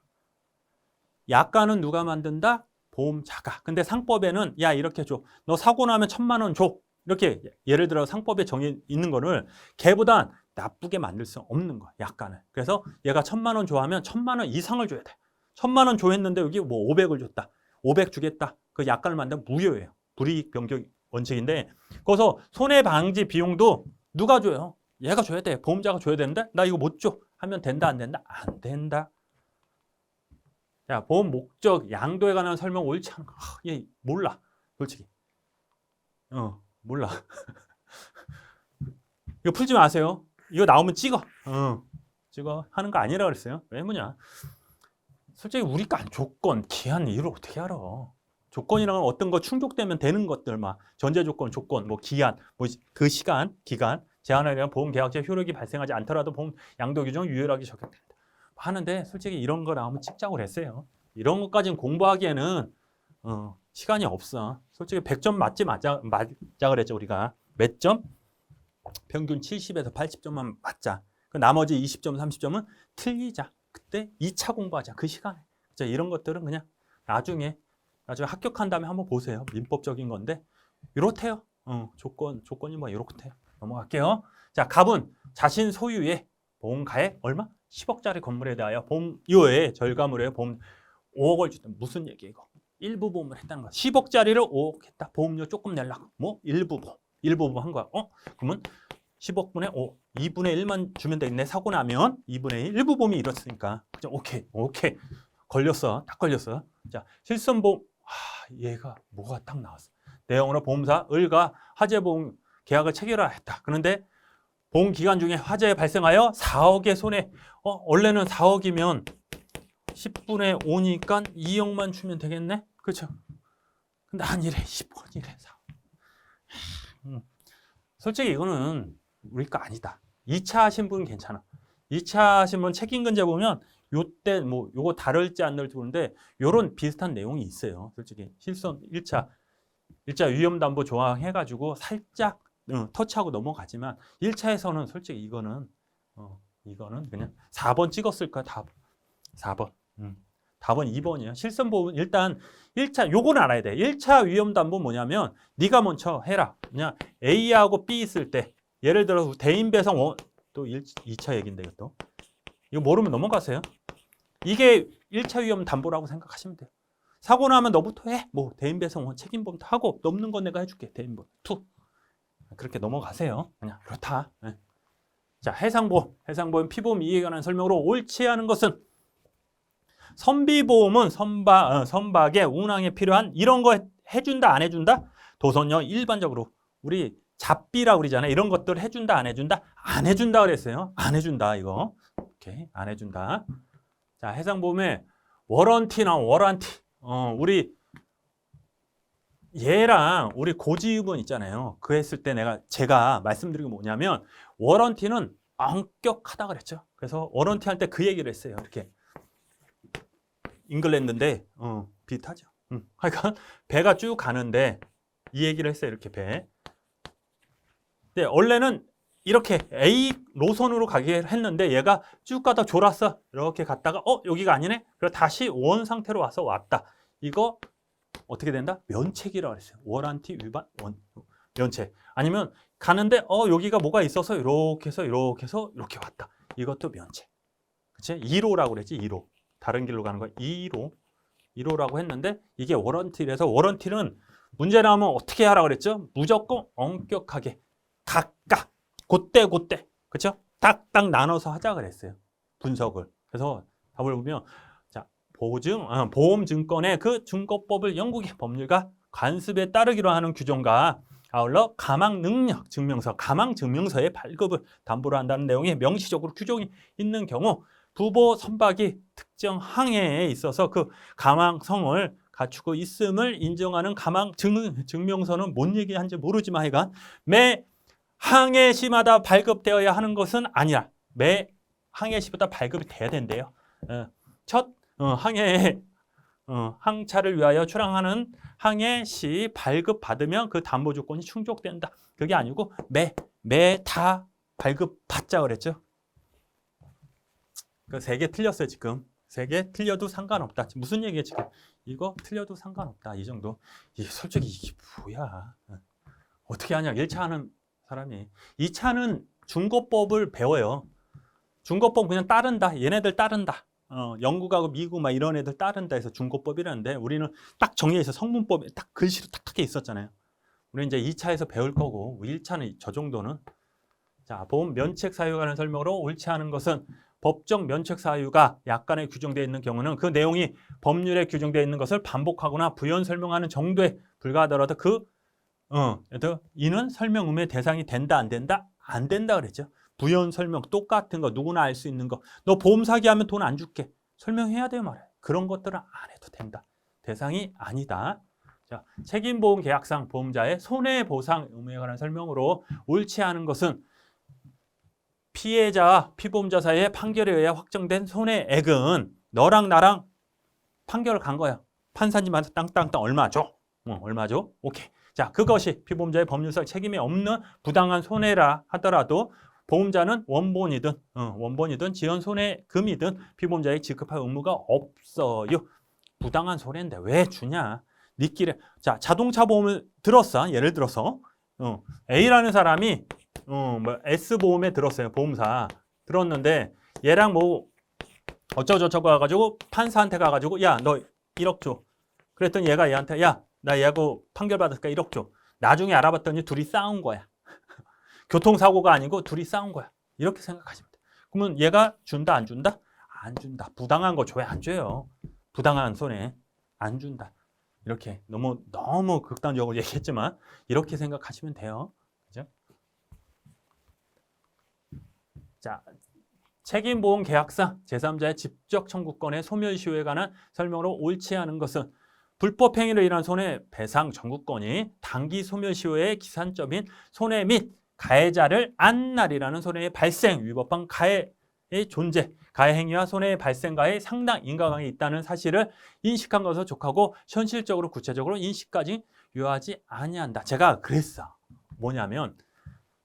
약관은 누가 만든다? 보험자가. 근데 상법에는 야 이렇게 줘. 너 사고 나면 1,000만 원 줘. 이렇게 예를 들어 상법에 정해 있는 거를 걔보단 나쁘게 만들 수 없는 거야, 약간을. 그래서 얘가 1,000만 원 줘하면 1,000만 원 이상을 줘야 돼. 1,000만 원 줘했는데 여기 500을 줬다. 500 주겠다. 그 약간을 만들면 무효예요. 불이익 변경 원칙인데 그래서 손해 방지 비용도 누가 줘요? 얘가 줘야 돼. 보험자가 줘야 되는데 나 이거 못 줘. 하면 된다 안 된다? 안 된다. 야, 보험 목적 양도에 관한 설명 옳지 않은 거. 얘 몰라. 솔직히. 몰라. 이거 풀지 마세요. 이거 나오면 찍어. 찍어. 하는 거 아니라 그랬어요. 왜 뭐냐. 솔직히 우리가 조건, 기한 이유를 어떻게 알아. 조건이란 건 어떤 거 충족되면 되는 것들 전제 조건, 기한, 그 시간, 기간, 제한에 대한 보험 계약제 효력이 발생하지 않더라도 보험 양도 규정 유효하게 적용된다. 하는데 솔직히 이런 거 나오면 찍자고 그랬어요. 이런 것까지는 공부하기에는 시간이 없어. 솔직히 100점 맞자 그랬죠 우리가. 몇 점? 평균 70에서 80점만 맞자. 그 나머지 20점, 30점은 틀리자. 그때 2차 공부하자. 그 시간에. 그렇죠? 이런 것들은 그냥 나중에 합격한 다음에 한번 보세요. 민법적인 건데 이렇대요. 조건이 이렇대요. 넘어갈게요. 자, 갑은 자신 소유의 보험가액 얼마? 10억짜리 건물에 대하여 보험료에 절감으로 보험 5억을 줬다. 무슨 얘기야 이거? 일부 보험을 했다는 거야. 10억짜리를 5억 했다. 보험료 조금 내려고. 일부 보험 한 거야. 그러면 10억분의 5, 2분의 1만 주면 되겠네. 사고 나면 2분의 1, 일부 보험이 이렇으니까. 오케이. 걸렸어. 딱 걸렸어. 자, 실손보험. 얘가 뭐가 딱 나왔어. 내용으로 보험사 을과 화재보험 계약을 체결했다. 그런데 보험 기간 중에 화재 발생하여 4억의 손해. 원래는 4억이면 10분의 5니까 2억만 주면 되겠네? 그렇죠? 근데 아니래. 10원이래. 4억. 솔직히 이거는 우리 거 아니다. 2차 하신 분 괜찮아. 2차 하신 분 책임근제 보면 요때 뭐 요거 다를지 안 다를지 모르는데 요런 비슷한 내용이 있어요. 솔직히 실손 1차 위험담보 조항 해가지고 살짝 터치하고 넘어가지만 1차에서는 솔직히 이거는 그냥 4번 찍었을 거야. 답 4번. 답은 2번이에요. 실손보험은 일단 1차 요건 알아야 돼. 1차 위험담보 뭐냐면 네가 먼저 해라. 그냥 A하고 B 있을 때 예를 들어서 대인배상 또 2차 얘기인데 이것도. 이거 모르면 넘어가세요. 이게 1차 위험담보라고 생각하시면 돼요. 사고 나면 너부터 해. 뭐 대인배상 책임보험도 하고 넘는 건 내가 해줄게. 대인보험 2. 그렇게 넘어가세요. 그냥 그렇다. 네. 자, 해상보험 피보험 이익에 관한 설명으로 옳지 않은 것은 선비보험은 선박의 운항에 필요한 이런 거 해준다 안 해준다? 도선요 일반적으로 우리 잡비라고 그러잖아요. 이런 것들 해준다 안 해준다? 안 해준다 그랬어요. 안 해준다 이거. 오케이, 안 해준다. 자, 해상보험의 워런티. 우리 얘랑 우리 고지유분 있잖아요. 그 했을 때 제가 말씀드린 게 뭐냐면 워런티는 엄격하다 그랬죠. 그래서 워런티 할 때 그 얘기를 했어요. 이렇게 잉글랜드인데 비슷하죠. 그러니까 배가 쭉 가는데 이 얘기를 했어요. 이렇게 배. 근데 원래는 이렇게 A 노선으로 가게 했는데 얘가 쭉 가다 졸았어. 이렇게 갔다가 여기가 아니네. 그래서 다시 원 상태로 왔다. 이거 어떻게 된다? 면책이라고 했어요. 워런티 위반 면책. 아니면 가는데 여기가 뭐가 있어서 이렇게 해서 이렇게 왔다. 이것도 면책. 그치? 2로라고 그랬지. 2로. 다른 길로 가는 거 2로라고 했는데 이게 워런티라서 워런티는 문제 나오면 어떻게 하라고 그랬죠? 무조건 엄격하게 각각 그때 그렇죠? 딱딱 나눠서 하자 그랬어요. 분석을. 그래서 답을 보면 자, 보험증권의 그 증거법을 영국의 법률과 관습에 따르기로 하는 규정과 아울러 가망증명서의 발급을 담보로 한다는 내용이 명시적으로 규정이 있는 경우 부보 선박이 특정 항해에 있어서 그 가망성을 갖추고 있음을 인정하는 가망증명서는 뭔 얘기하는지 모르지만 하여간 매 항해시마다 발급되어야 하는 것은 아니라 매 항해시마다 발급이 돼야 된대요. 첫 항해에 항차를 위하여 출항하는 항해시 발급받으면 그 담보 조건이 충족된다. 그게 아니고 매 다 발급받자 그랬죠. 그 3개 틀렸어요 지금. 3개 틀려도 상관없다. 무슨 얘기예요 지금? 이거 틀려도 상관없다. 이 정도. 솔직히 이게 뭐야. 어떻게 하냐. 1차 하는 사람이. 2차는 중고법을 배워요. 중고법 그냥 따른다. 얘네들 따른다. 영국하고 미국 막 이런 애들 따른다 해서 중고법이라는데 우리는 딱 정리해 있어. 성문법에 딱 글씨로 탁탁해 있었잖아요. 우리는 이제 2차에서 배울 거고 1차는 저 정도는. 자, 보험 면책 사유에 관한 설명으로 옳지 않은 것은 법정 면책 사유가 약관에 규정되어 있는 경우는 그 내용이 법률에 규정되어 있는 것을 반복하거나 부연 설명하는 정도에 불과하더라도 이는 설명 의무의 대상이 된다 안 된다? 안 된다 그랬죠. 부연 설명 똑같은 거 누구나 알 수 있는 거. 너 보험 사기하면 돈 안 줄게. 설명해야 돼요 말이야. 그런 것들은 안 해도 된다. 대상이 아니다. 자, 책임보험 계약상 보험자의 손해보상 의무에 관한 설명으로 옳지 않은 것은 피해자와 피보험자 사이의 판결에 의해 확정된 손해액은 너랑 나랑 판결을 간 거야. 판사님한테 땅땅땅 얼마 줘? 얼마 줘? 오케이. 자, 그것이 피보험자의 법률상 책임이 없는 부당한 손해라 하더라도 보험자는 원본이든 지연 손해금이든 피보험자에게 지급할 의무가 없어요. 부당한 손해인데 왜 주냐? 니끼리. 자, 자동차 보험을 들었어. 예를 들어서 A라는 사람이 S보험에 들었어요. 보험사 들었는데 얘랑 뭐 어쩌고저쩌고 가가지고 판사한테 가가지고 야 너 1억 줘. 그랬더니 얘가 얘한테 야 나 얘하고 판결 받았으니까 1억 줘. 나중에 알아봤더니 둘이 싸운 거야. 교통사고가 아니고 둘이 싸운 거야. 이렇게 생각하시면 돼. 그러면 얘가 준다 안 준다? 안 준다. 부당한 거 줘야 안 줘요. 부당한 손해 안 준다. 이렇게 너무 극단적으로 얘기했지만 이렇게 생각하시면 돼요. 그죠? 자, 책임보험 계약상 제3자의 직접 청구권의 소멸시효에 관한 설명으로 옳지 않은 것은 불법 행위로 인한 손해배상 청구권이 단기 소멸시효의 기산점인 손해 및 가해자를 안 날이라는 손해의 발생, 위법한 가해의 존재, 가해 행위와 손해의 발생과의 상당 인과관계가 있다는 사실을 인식한 것으로 족하고 현실적으로 구체적으로 인식까지 요하지 아니한다. 제가 그랬어. 뭐냐면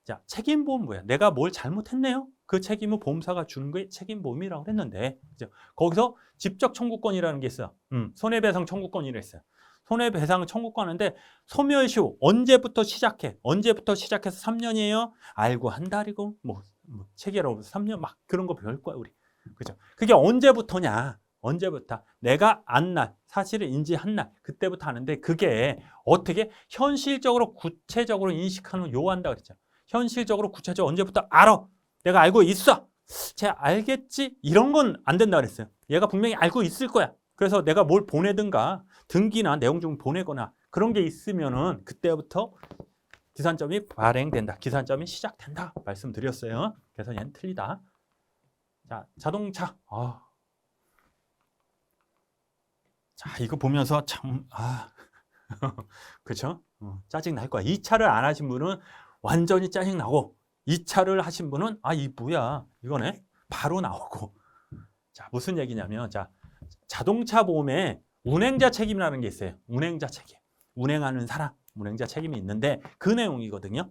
자, 책임보험 뭐야? 내가 뭘 잘못했네요? 그 책임은 보험사가 주는 게 책임보험이라고 했는데 그죠? 거기서 직접 청구권이라는 게 있어요. 손해배상 청구권이라 했어요. 손해배상 청구권인데 소멸시효 언제부터 시작해? 언제부터 시작해서 3년이에요? 알고 한 달이고 뭐 체계로 3년 막 그런 거 배울 거야 우리. 그죠? 그게 언제부터냐? 언제부터? 내가 안 날, 사실을 인지한 날 그때부터 하는데 그게 어떻게 현실적으로 구체적으로 인식하는 요한다 그랬죠. 현실적으로 구체적으로 언제부터 알아? 내가 알고 있어. 쟤 알겠지? 이런 건 안 된다 그랬어요. 얘가 분명히 알고 있을 거야. 그래서 내가 뭘 보내든가 등기나 내용 중 보내거나 그런 게 있으면은 그때부터 기산점이 발행된다. 기산점이 시작된다. 말씀드렸어요. 그래서 얘는 틀리다. 자, 자동차. 자, 이거 보면서 참, 그쵸? 짜증 날 거야. 2차를 안 하신 분은 완전히 짜증 나고, 2차를 하신 분은, 이 뭐야. 이거네. 바로 나오고. 자, 무슨 얘기냐면, 자, 자동차 보험에 운행자 책임이라는 게 있어요. 운행자 책임. 운행하는 사람, 운행자 책임이 있는데, 그 내용이거든요.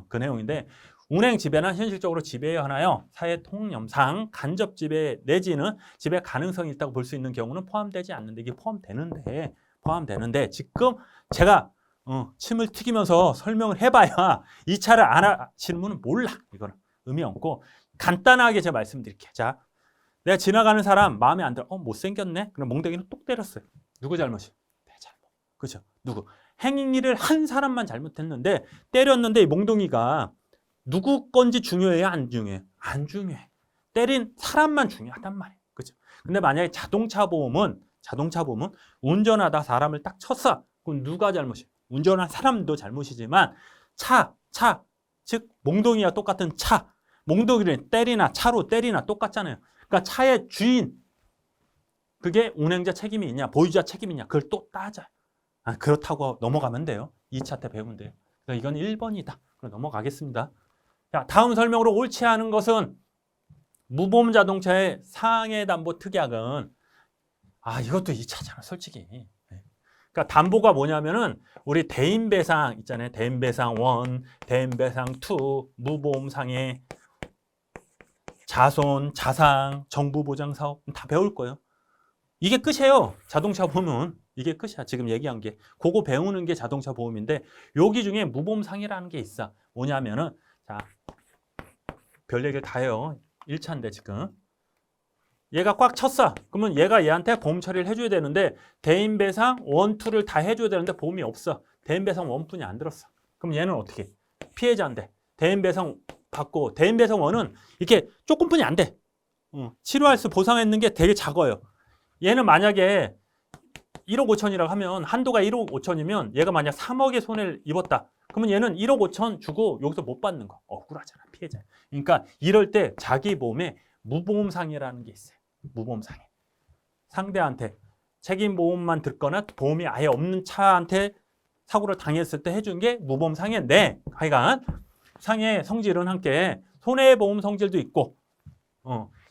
그 내용인데, 운행 지배는 현실적으로 지배에 하나요. 사회 통념상 간접 지배 내지는 지배 가능성이 있다고 볼 수 있는 경우는 포함되지 않는데 이게 포함되는데 지금 제가 침을 튀기면서 설명을 해봐야 이 차를 안 하시는 분은 몰라. 이거는 의미 없고 간단하게 제가 말씀드릴게요. 자, 내가 지나가는 사람 마음에 안 들어. 못생겼네. 그럼 몽둥이는 똑 때렸어요. 누구 잘못이? 내 잘못. 그렇죠? 누구? 행위를 한 사람만 잘못했는데 때렸는데 이 몽둥이가 누구 건지 중요해요? 안 중요해요? 안 중요해. 때린 사람만 중요하단 말이에요. 그죠? 근데 만약에 자동차 보험은 운전하다 사람을 딱 쳤어. 그럼 누가 잘못이에요? 운전한 사람도 잘못이지만 즉 몽둥이와 똑같은 차. 몽둥이를 때리나 차로 때리나 똑같잖아요. 그러니까 차의 주인. 그게 운행자 책임이 있냐, 보유자 책임이 있냐. 그걸 또 따져요. 그렇다고 넘어가면 돼요. 2차 때 배우면 돼요. 그러니까 이건 1번이다. 그럼 넘어가겠습니다. 자, 다음 설명으로 옳지 않은 것은 무보험 자동차의 상해담보 특약은 이것도 2차잖아 솔직히. 그러니까 담보가 뭐냐면은 우리 대인배상 있잖아요. 대인배상 1, 대인배상 2, 무보험 상해, 자손, 자상, 정부보장사업 다 배울 거예요. 이게 끝이에요. 자동차 보험은. 이게 끝이야. 지금 얘기한 게. 그거 배우는 게 자동차 보험인데 여기 중에 무보험 상해라는 게 있어. 뭐냐면은 자, 별 얘기를 다 해요. 1차인데 지금. 얘가 꽉 쳤어. 그러면 얘가 얘한테 보험 처리를 해줘야 되는데 대인배상 1, 2를 다 해줘야 되는데 보험이 없어. 대인배상 1뿐이 안 들었어. 그럼 얘는 어떻게? 피해자인데 대인배상 받고 대인배상 1은 이렇게 조금뿐이 안 돼. 치료할 수 보상했는 게 되게 작아요. 얘는 만약에 1억 5천이라고 하면 한도가 1억 5천이면 얘가 만약 3억의 손해를 입었다. 그러면 얘는 1억 5천 주고 여기서 못 받는 거. 억울하잖아. 피해자. 그러니까 이럴 때 자기 보험에 무보험상해라는 게 있어요. 무보험상해. 상대한테 책임보험만 듣거나 보험이 아예 없는 차한테 사고를 당했을 때 해준 게 무보험상해인데 하여간 상해 성질은 함께 손해보험 성질도 있고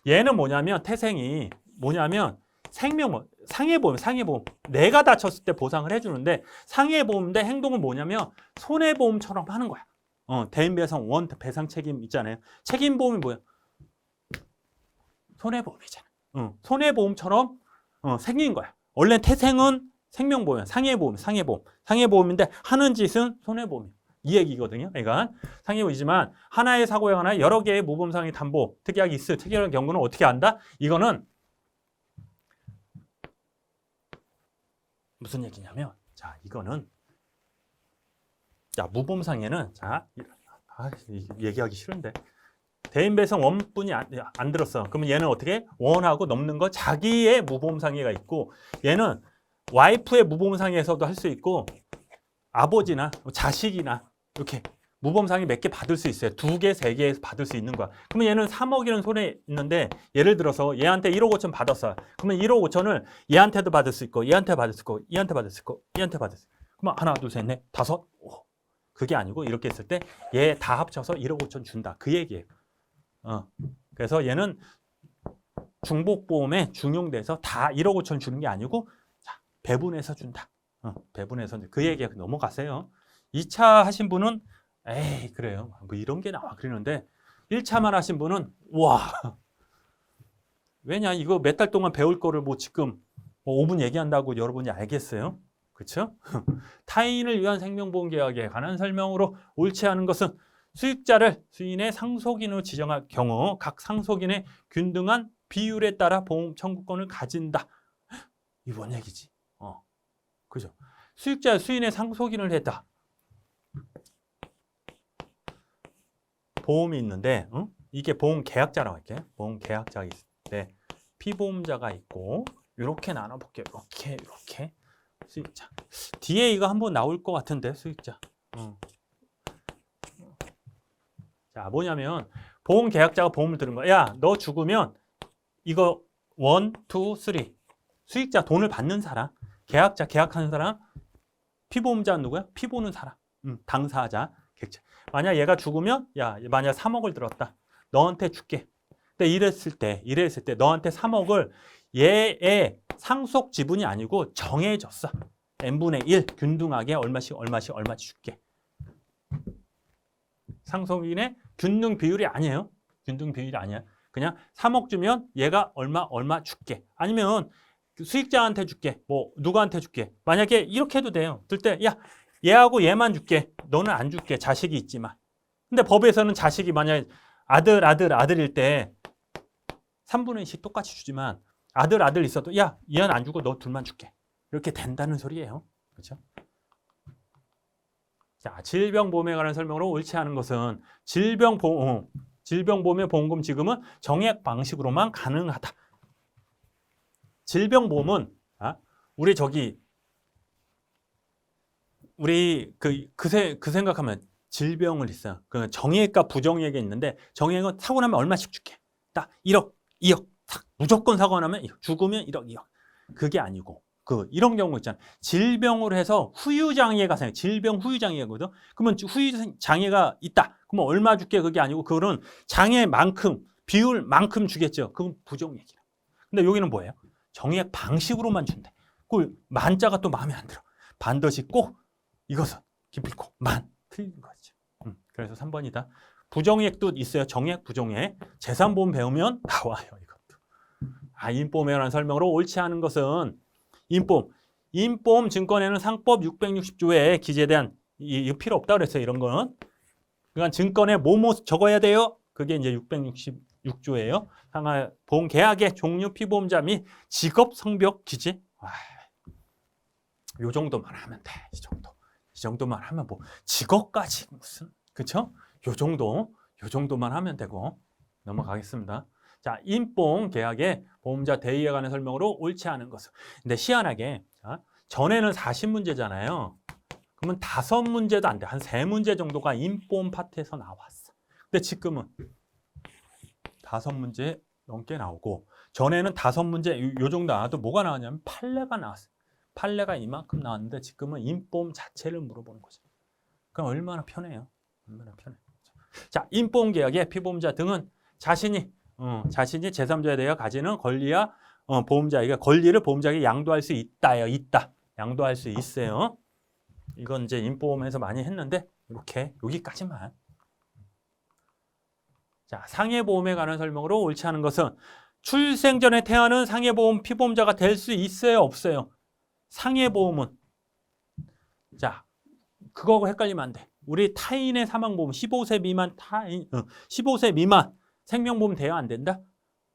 얘는 뭐냐면 태생이 뭐냐면 상해보험 내가 다쳤을 때 보상을 해주는데 상해보험인데 행동은 뭐냐면 손해보험처럼 하는 거야. 대인배상 원 배상 책임 있잖아요. 책임보험이 뭐야? 손해보험이잖아. 손해보험처럼 생긴 거야. 원래 태생은 생명보험, 상해보험인데 하는 짓은 손해보험. 이 얘기거든요. 그러니까 상해보험이지만 하나의 사고에 관한 여러 개의 무보험상해 담보 특약이 있을 특이한 경우는 어떻게 한다? 이거는 무슨 얘기냐면 자 이거는 자 무보험상해는 자 얘기하기 싫은데 대인배상 원뿐이 안 들었어. 그러면 얘는 어떻게 원하고 넘는 거 자기의 무보험상해가 있고 얘는 와이프의 무보험상에서도 할 수 있고 아버지나 자식이나 이렇게 무보험상이 몇 개 받을 수 있어요. 2개, 3개 받을 수 있는 거야. 그러면 얘는 3억이라는 손에 있는데 예를 들어서 얘한테 1억 5천 받았어요. 그러면 1억 5천을 얘한테도 받을 수 있고 얘한테 받을 수 있고 얘한테 받을 수 있고 얘한테 받을 수 있고 그러면 하나, 둘, 셋, 넷, 다섯. 그게 아니고 이렇게 했을 때 얘 다 합쳐서 1억 5천 준다. 그 얘기예요. 그래서 얘는 중복보험에 중용돼서 다 1억 5천 주는 게 아니고 자, 배분해서 준다. 배분해서 그 얘기에 넘어가세요. 2차 하신 분은 에이 그래요. 뭐 이런 게 나와 그러는데 1차만 하신 분은 와 왜냐 이거 몇 달 동안 배울 거를 뭐 지금 뭐 5분 얘기한다고 여러분이 알겠어요? 그렇죠? 타인을 위한 생명보험 계약에 관한 설명으로 옳지 않은 것은 수익자를 수인의 상속인으로 지정할 경우 각 상속인의 균등한 비율에 따라 보험 청구권을 가진다. 이 뭔 얘기지? 그죠? 수익자 수인의 상속인을 했다. 보험이 있는데 이게 보험 계약자라고 할게요. 보험 계약자가 있을 때 피보험자가 있고 이렇게 나눠볼게요. 이렇게 수익자. 뒤에 이거 한번 나올 것 같은데 수익자. 자 뭐냐면 보험 계약자가 보험을 들은 거야. 야 너 죽으면 이거 1, 2, 3 수익자 돈을 받는 사람 계약자 계약하는 사람 피보험자는 누구야? 피보는 사람 당사자 객체. 만약 얘가 죽으면 야 만약 3억을 들었다. 너한테 줄게. 근데 이랬을 때 너한테 3억을 얘의 상속 지분이 아니고 정해졌어. n분의 1 균등하게 얼마씩 줄게. 상속인의 균등 비율이 아니에요. 균등 비율이 아니야. 그냥 3억 주면 얘가 얼마 줄게. 아니면 수익자한테 줄게. 뭐 누구한테 줄게. 만약에 이렇게 해도 돼요. 들 때 야 얘하고 얘만 줄게. 너는 안 줄게. 자식이 있지만. 근데 법에서는 자식이 만약에 아들일 때 3분의 1씩 똑같이 주지만 아들 있어도 야 얘는 안 주고 너 둘만 줄게. 이렇게 된다는 소리예요. 그렇죠? 자, 질병보험에 관한 설명으로 옳지 않은 것은 질병보험의 보험금 지급은 정액 방식으로만 가능하다. 질병보험은 우리 그 생각하면 질병을 있어요. 그 정액과 부정액이 있는데 정액은 사고 나면 얼마씩 줄게. 딱 1억, 2억. 무조건 사고 나면 죽으면 1억, 2억. 그게 아니고 이런 경우 있잖아요. 질병으로 해서 후유장애가 생겨. 질병 후유장애거든. 그러면 후유장애가 있다. 그러면 얼마 줄게 그게 아니고 그거는 장애만큼 비율만큼 주겠죠. 그건 부정액이라. 근데 여기는 뭐예요? 정액 방식으로만 준대. 그 만자가 또 마음에 안 들어. 반드시 꼭 이것은 기필코 만 틀린 거죠. 그래서 3번이다. 부정액도 있어요. 정액, 부정액. 재산보험 배우면 나와요. 이것도. 인보험에 관한 설명으로 옳지 않은 것은 인보험 증권에는 상법 660조에 기재된 이거 필요 없다 그랬어요. 이런 거는. 그러니까 증권에 뭐뭐 적어야 돼요. 그게 이제 666조예요. 상하 보험 계약의 종류 피보험자 및 직업 성벽 기재. 요 정도만 하면 돼. 이 정도만 하면 뭐 직업까지 무슨 그렇죠? 요 정도만 하면 되고 넘어가겠습니다. 자, 인보험 계약의 보험자 대의에 관한 설명으로 옳지 않은 것은. 근데 희한하게 전에는 40문제잖아요. 그러면 5문제도 안 돼. 한 3문제 정도가 인보험 파트에서 나왔어. 근데 지금은 5문제 넘게 나오고 전에는 5문제 요 정도 나와도 뭐가 나왔냐면 판례가 나왔어요. 판례가 이만큼 나왔는데 지금은 인보험 자체를 물어보는 거죠. 그럼 얼마나 편해요. 얼마나 편해. 자, 인보험 계약의 피보험자 등은 자신이 제3자에 대해 가지는 권리와 보험자에게 권리를 보험자에게 양도할 수 있다요. 양도할 수 있어요. 이건 이제 인보험에서 많이 했는데 이렇게 여기까지만. 자, 상해보험에 관한 설명으로 옳지 않은 것은 출생 전에 태어나는 상해보험 피보험자가 될 수 있어요, 없어요? 상해보험은 자, 그거하고 헷갈리면 안 돼. 우리 타인의 사망보험 15세 미만 15세 미만 생명보험 돼야 안 된다?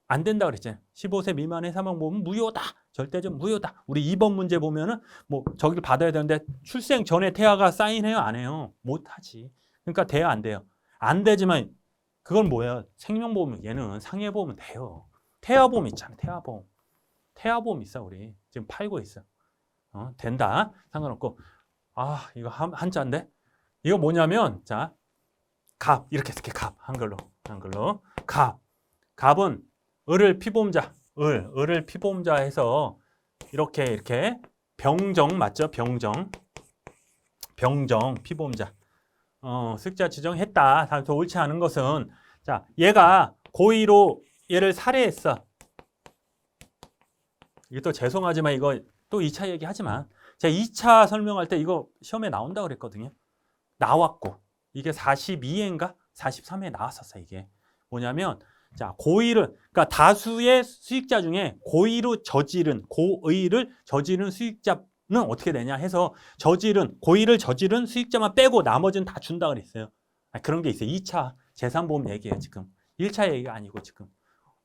안 된다 그랬잖아요. 15세 미만의 사망보험은 무효다. 절대적 무효다. 우리 2번 문제 보면은 뭐 저기를 받아야 되는데 출생 전에 태아가 사인해요, 안 해요? 못 하지. 그러니까 돼야 안 돼요. 안 되지만 그건 뭐예요? 생명보험 얘는 상해보험은 돼요. 태아보험 있잖아요. 태아보험 있어 우리. 지금 팔고 있어. 된다. 상관없고. 아, 이거 한자인데? 이거 뭐냐면, 자, 갑. 이렇게 쓸게, 갑. 한글로. 갑. 갑은 을을 피보험자. 을을 피보험자 해서 이렇게 병정 맞죠? 병정 피보험자. 수익자 지정했다. 더 옳지 않은 것은, 자, 얘가 고의로 얘를 살해했어. 이게 또 죄송하지만 이거 또 2차 얘기하지만 제가 2차 설명할 때 이거 시험에 나온다고 그랬거든요. 나왔고 이게 42회인가 43회에 나왔었어. 이게 뭐냐면, 자, 그러니까 다수의 수익자 중에 고의를 저지른 수익자는 어떻게 되냐 해서 고의를 저지른 수익자만 빼고 나머지는 다 준다 그랬어요. 그런 게 있어요. 2차 재산보험 얘기예요. 지금 1차 얘기가 아니고, 지금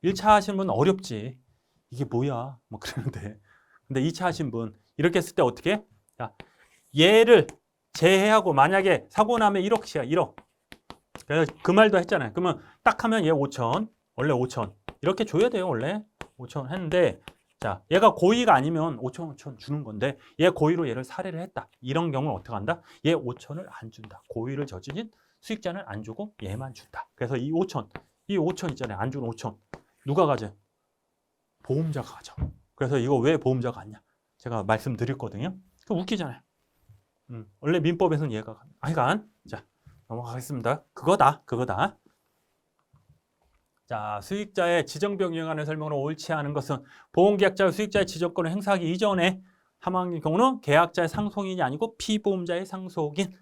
1차 하신 분 어렵지. 이게 뭐야? 뭐 그러는데. 근데 2차 하신 분 이렇게 했을 때 어떻게? 자, 얘를 제외하고 만약에 사고 나면 1억씩이야. 1억. 그래서 그 말도 했잖아요. 그러면 딱 하면 얘 5천. 원래 5천. 이렇게 줘야 돼요. 원래 5천 했는데, 자, 얘가 고의가 아니면 5천 주는 건데 얘 고의로 얘를 살해를 했다. 이런 경우는 어떻게 한다? 얘 5천을 안 준다. 고의를 저지른 수익자는 안 주고 얘만 준다. 그래서 이 5천 있잖아요. 안 주는 5천. 누가 가져? 보험자가 가져. 그래서 이거 왜 보험자가 갔냐? 제가 말씀드렸거든요. 그 웃기잖아요. 원래 민법에서는 얘가 하여간, 자, 넘어가겠습니다. 그거다. 자, 수익자의 지정병행하는 설명으로 옳지 않은 것은 보험계약자가 수익자의 지정권을 행사하기 이전에 사망의 경우는 계약자의 상속인이 아니고 피보험자의 상속인.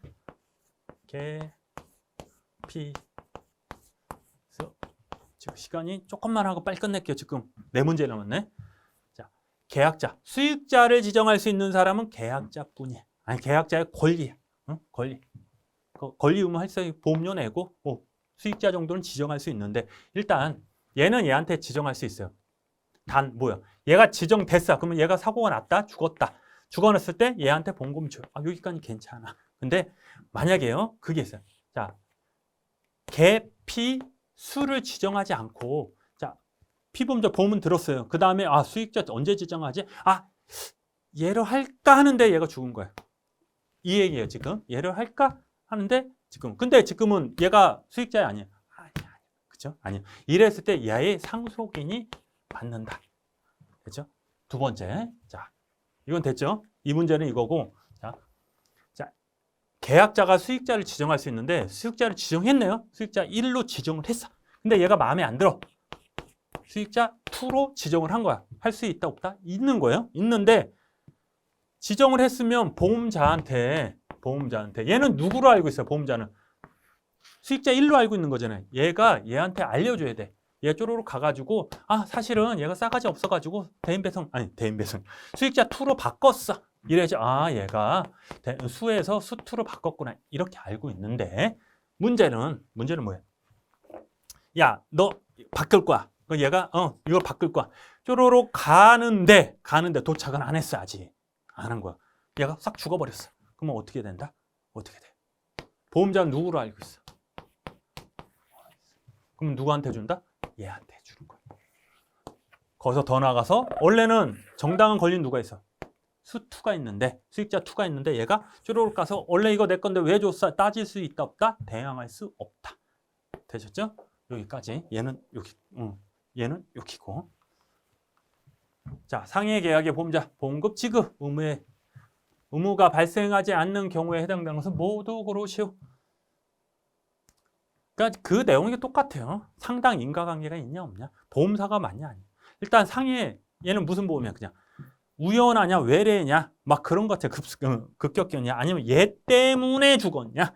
지금 시간이 조금만 하고 빨리 끝낼게요. 지금 4문제 남았네. 자, 계약자, 수익자를 지정할 수 있는 사람은 계약자뿐이야. 아니, 계약자의 권리야. 권리. 권리 의무할 때 보험료 내고 수익자 정도는 지정할 수 있는데, 일단 얘는 얘한테 지정할 수 있어요. 단 뭐야? 얘가 지정됐어. 그러면 얘가 사고가 났다, 죽어났을 때 얘한테 보험금 줘요. 여기까지 괜찮아. 근데 만약에요, 그게 있어요. 자, 수를 지정하지 않고, 자, 피보험자 보험은 들었어요. 그 다음에 수익자 언제 지정하지? 얘를 할까 하는데 얘가 죽은 거야. 이 얘기예요. 지금 얘를 할까 하는데 근데 지금은 얘가 수익자야? 아니야. 그죠? 아니야. 이랬을 때 얘의 상속인이 받는다. 됐죠? 두 번째. 자, 이건 됐죠? 이 문제는 이거고. 자, 계약자가 수익자를 지정할 수 있는데 수익자를 지정했네요. 수익자 1로 지정을 했어. 근데 얘가 마음에 안 들어. 수익자 2로 지정을 한 거야. 할 수 있다 없다? 있는 거예요. 있는데 지정을 했으면 보험자한테 얘는 누구로 알고 있어요? 보험자는 수익자 1로 알고 있는 거잖아요. 얘가 얘한테 알려줘야 돼. 얘 쪼로록 가가지고 사실은 얘가 싸가지 없어가지고 수익자 2로 바꿨어. 이래야지 얘가 수에서 수 2로 바꿨구나. 이렇게 알고 있는데 문제는 뭐야? 야, 너 바꿀 거야. 얘가 이걸 바꿀 거야. 쪼로록 가는데 도착은 안 했어. 아직 안 한 거야. 얘가 싹 죽어버렸어. 그러면 어떻게 된다? 어떻게 돼? 보험자는 누구로 알고 있어? 그럼 누구한테 준다? 얘한테 주는 거야. 거기서 더 나가서 원래는 정당한 권리는 누가 있어? 수2가 있는데, 수익자 2가 있는데 얘가 쪼로록 가서 원래 이거 내 건데 왜 줬어? 따질 수 있다 없다? 대항할 수 없다. 되셨죠? 여기까지. 얘는 얘는 여기고. 자, 상해 계약의 보험자 보험금 지급 의무가 발생하지 않는 경우에 해당되는 것은 모두 그렇시오. 그러니까 그 내용이 똑같아요. 상당 인과관계가 있냐 없냐, 보험사가 맞냐 아니냐. 일단 상해, 얘는 무슨 보험이야? 그냥 우연하냐 외래냐 막 그런 것 같아. 급격이냐 아니면 얘 때문에 죽었냐,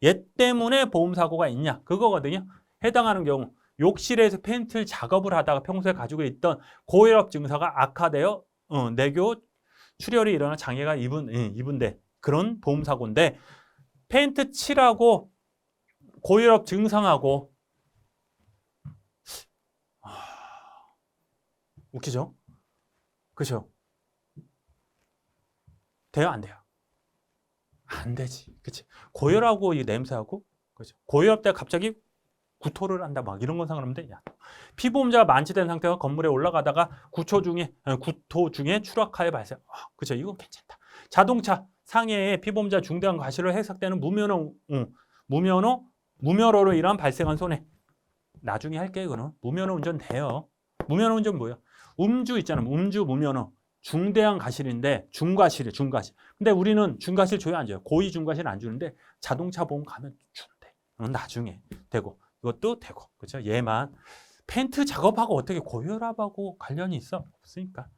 얘 때문에 보험사고가 있냐, 그거거든요. 해당하는 경우 욕실에서 페인트 작업을 하다가 평소에 가지고 있던 고혈압 증사가 악화되어 내교 출혈이 일어나 장애가 입은데 그런 보험사고인데, 페인트 칠하고 고혈압 증상하고 웃기죠? 그렇죠? 돼요 안 돼요? 안 되지. 그치? 고혈압하고 이 냄새하고, 그렇죠? 고혈압 때 갑자기 구토를 한다 막 이런 건 상관없는데, 피보험자가 만취된 상태가 건물에 올라가다가 구토 중에 추락하여 발생. 그렇죠? 이건 괜찮다. 자동차 상해에 피보험자 중대한 과실로 해석되는 무면허로 인한 발생한 손해. 나중에 할게요. 이거는 무면허 운전 돼요. 무면허 운전 뭐야? 음주 있잖아. 음주 무면허. 중대한 과실인데 중과실이에요. 중과실. 근데 우리는 중과실 줘야 안 줘요. 고의 중과실 안 주는데 자동차 보험 가면 준대. 나중에 되고 이것도 되고 그렇죠? 얘만 펜트 작업하고 어떻게 고혈압하고 관련이 있어? 없으니까.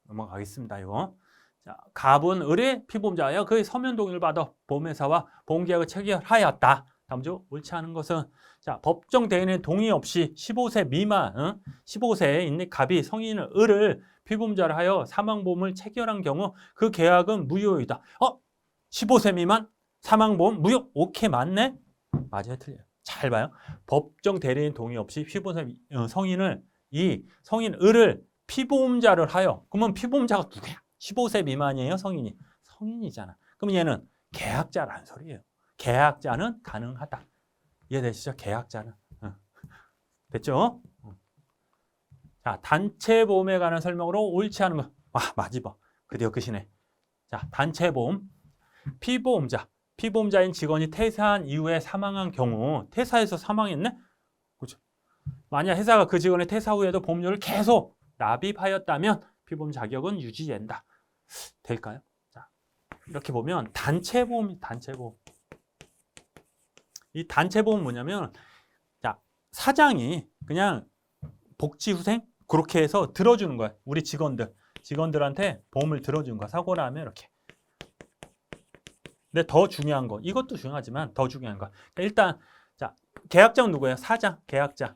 넘어가겠습니다. 이거. 자, 갑은 을의 피보험자여 그의 서면 동의를 받아 보험회사와 보험계약을 체결하였다. 다음 주 옳지 않은 것은 자, 법정 대리인의 동의 없이 15세 미만, 15세에 있는 갑이 성인을 을을 피보험자를 하여 사망보험을 체결한 경우 그 계약은 무효이다. 15세 미만 사망보험 무효? 오케이, 맞네? 맞아요, 틀려요. 잘 봐요. 법정 대리인 동의 없이 15세 성인을 이 성인 을을 피보험자를 하여 그러면 피보험자가 누구야? 15세 미만이에요, 성인이? 성인이잖아. 그럼 얘는 계약자라는 소리예요. 계약자는 가능하다. 이해되시죠? 계약자는. 됐죠? 자, 단체보험에 관한 설명으로 옳지 않은 거. 맞이봐. 드디어 끝이네. 자, 단체보험. 피보험자인 직원이 퇴사한 이후에 사망한 경우 퇴사해서 사망했네? 그렇죠? 만약 회사가 그 직원의 퇴사 후에도 보험료를 계속 납입하였다면 피보험 자격은 유지된다. 될까요? 자, 이렇게 보면 단체보험이 단체보험. 이 단체보험 뭐냐면 자, 사장이 그냥 복지후생 그렇게 해서 들어주는 거야. 우리 직원들한테 보험을 들어주는 거야. 사고 나면 이렇게. 근데 더 중요한 거, 이것도 중요하지만 더 중요한 거. 일단 자, 계약자는 누구예요? 사장, 계약자.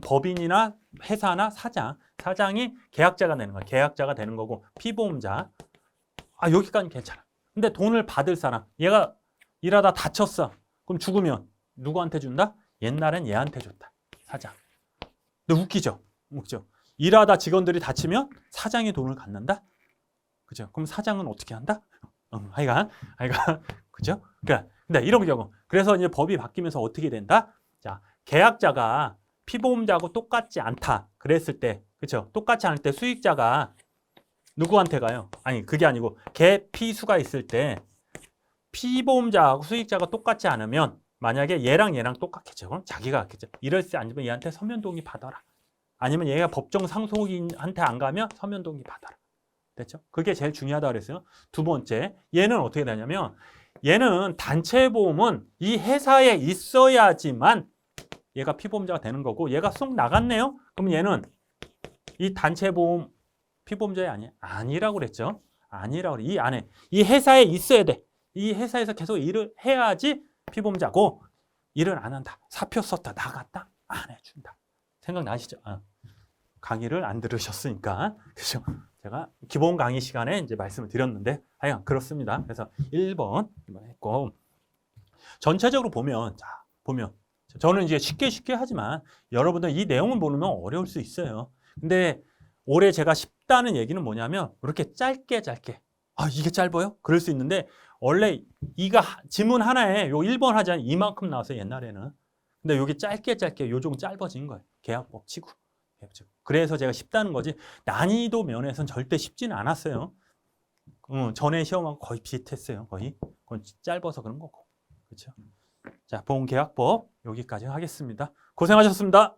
법인이나 회사나 사장이 계약자가 되는 거야. 계약자가 되는 거고 피보험자. 여기까지는 괜찮아. 근데 돈을 받을 사람, 얘가 일하다 다쳤어. 그럼 죽으면 누구한테 준다? 옛날엔 얘한테 줬다. 사장. 근데 웃기죠? 일하다 직원들이 다치면 사장이 돈을 갖는다? 그죠? 그럼 사장은 어떻게 한다? 하여간, 그죠? 그러니까, 근데 이런 경우. 그래서 이제 법이 바뀌면서 어떻게 된다? 자, 계약자가 피보험자하고 똑같지 않다. 그랬을 때, 그죠? 똑같지 않을 때 수익자가 누구한테 가요? 아니, 그게 아니고, 개피수가 있을 때 피보험자하고 수익자가 똑같지 않으면 만약에 얘랑 똑같겠죠. 그럼 자기가 갖겠죠. 이럴 때 아니면 얘한테 서면 동의 받아라. 아니면 얘가 법정 상속인한테 안 가면 서면 동의 받아라. 됐죠? 그게 제일 중요하다고 그랬어요. 두 번째, 얘는 어떻게 되냐면 얘는 단체 보험은 이 회사에 있어야지만 얘가 피보험자가 되는 거고 얘가 쏙 나갔네요? 그럼 얘는 이 단체 보험 피보험자이 아니라고 그랬죠? 아니라고 그래. 이 안에 이 회사에 있어야 돼. 이 회사에서 계속 일을 해야지 피보험자고 일을 안 한다. 사표 썼다. 나갔다. 안 해준다. 생각나시죠? 강의를 안 들으셨으니까. 그죠? 제가 기본 강의 시간에 이제 말씀을 드렸는데, 하여간 그렇습니다. 그래서 1번 했고, 전체적으로 보면, 저는 이제 쉽게 하지만, 여러분들 이 내용을 모르면 어려울 수 있어요. 근데 올해 제가 쉽다는 얘기는 뭐냐면, 이렇게 짧게. 이게 짧아요? 그럴 수 있는데, 원래 이가 지문 하나에 요 1번 하자 이만큼 나왔어요, 옛날에는. 근데 여기 짧게 요정 짧아진 거예요. 계약법 치고. 그래서 제가 쉽다는 거지 난이도 면에서는 절대 쉽지는 않았어요. 전에 시험하고 거의 비슷했어요. 거의. 그건 짧아서 그런 거고. 그렇죠? 자, 보험계약법 여기까지 하겠습니다. 고생하셨습니다.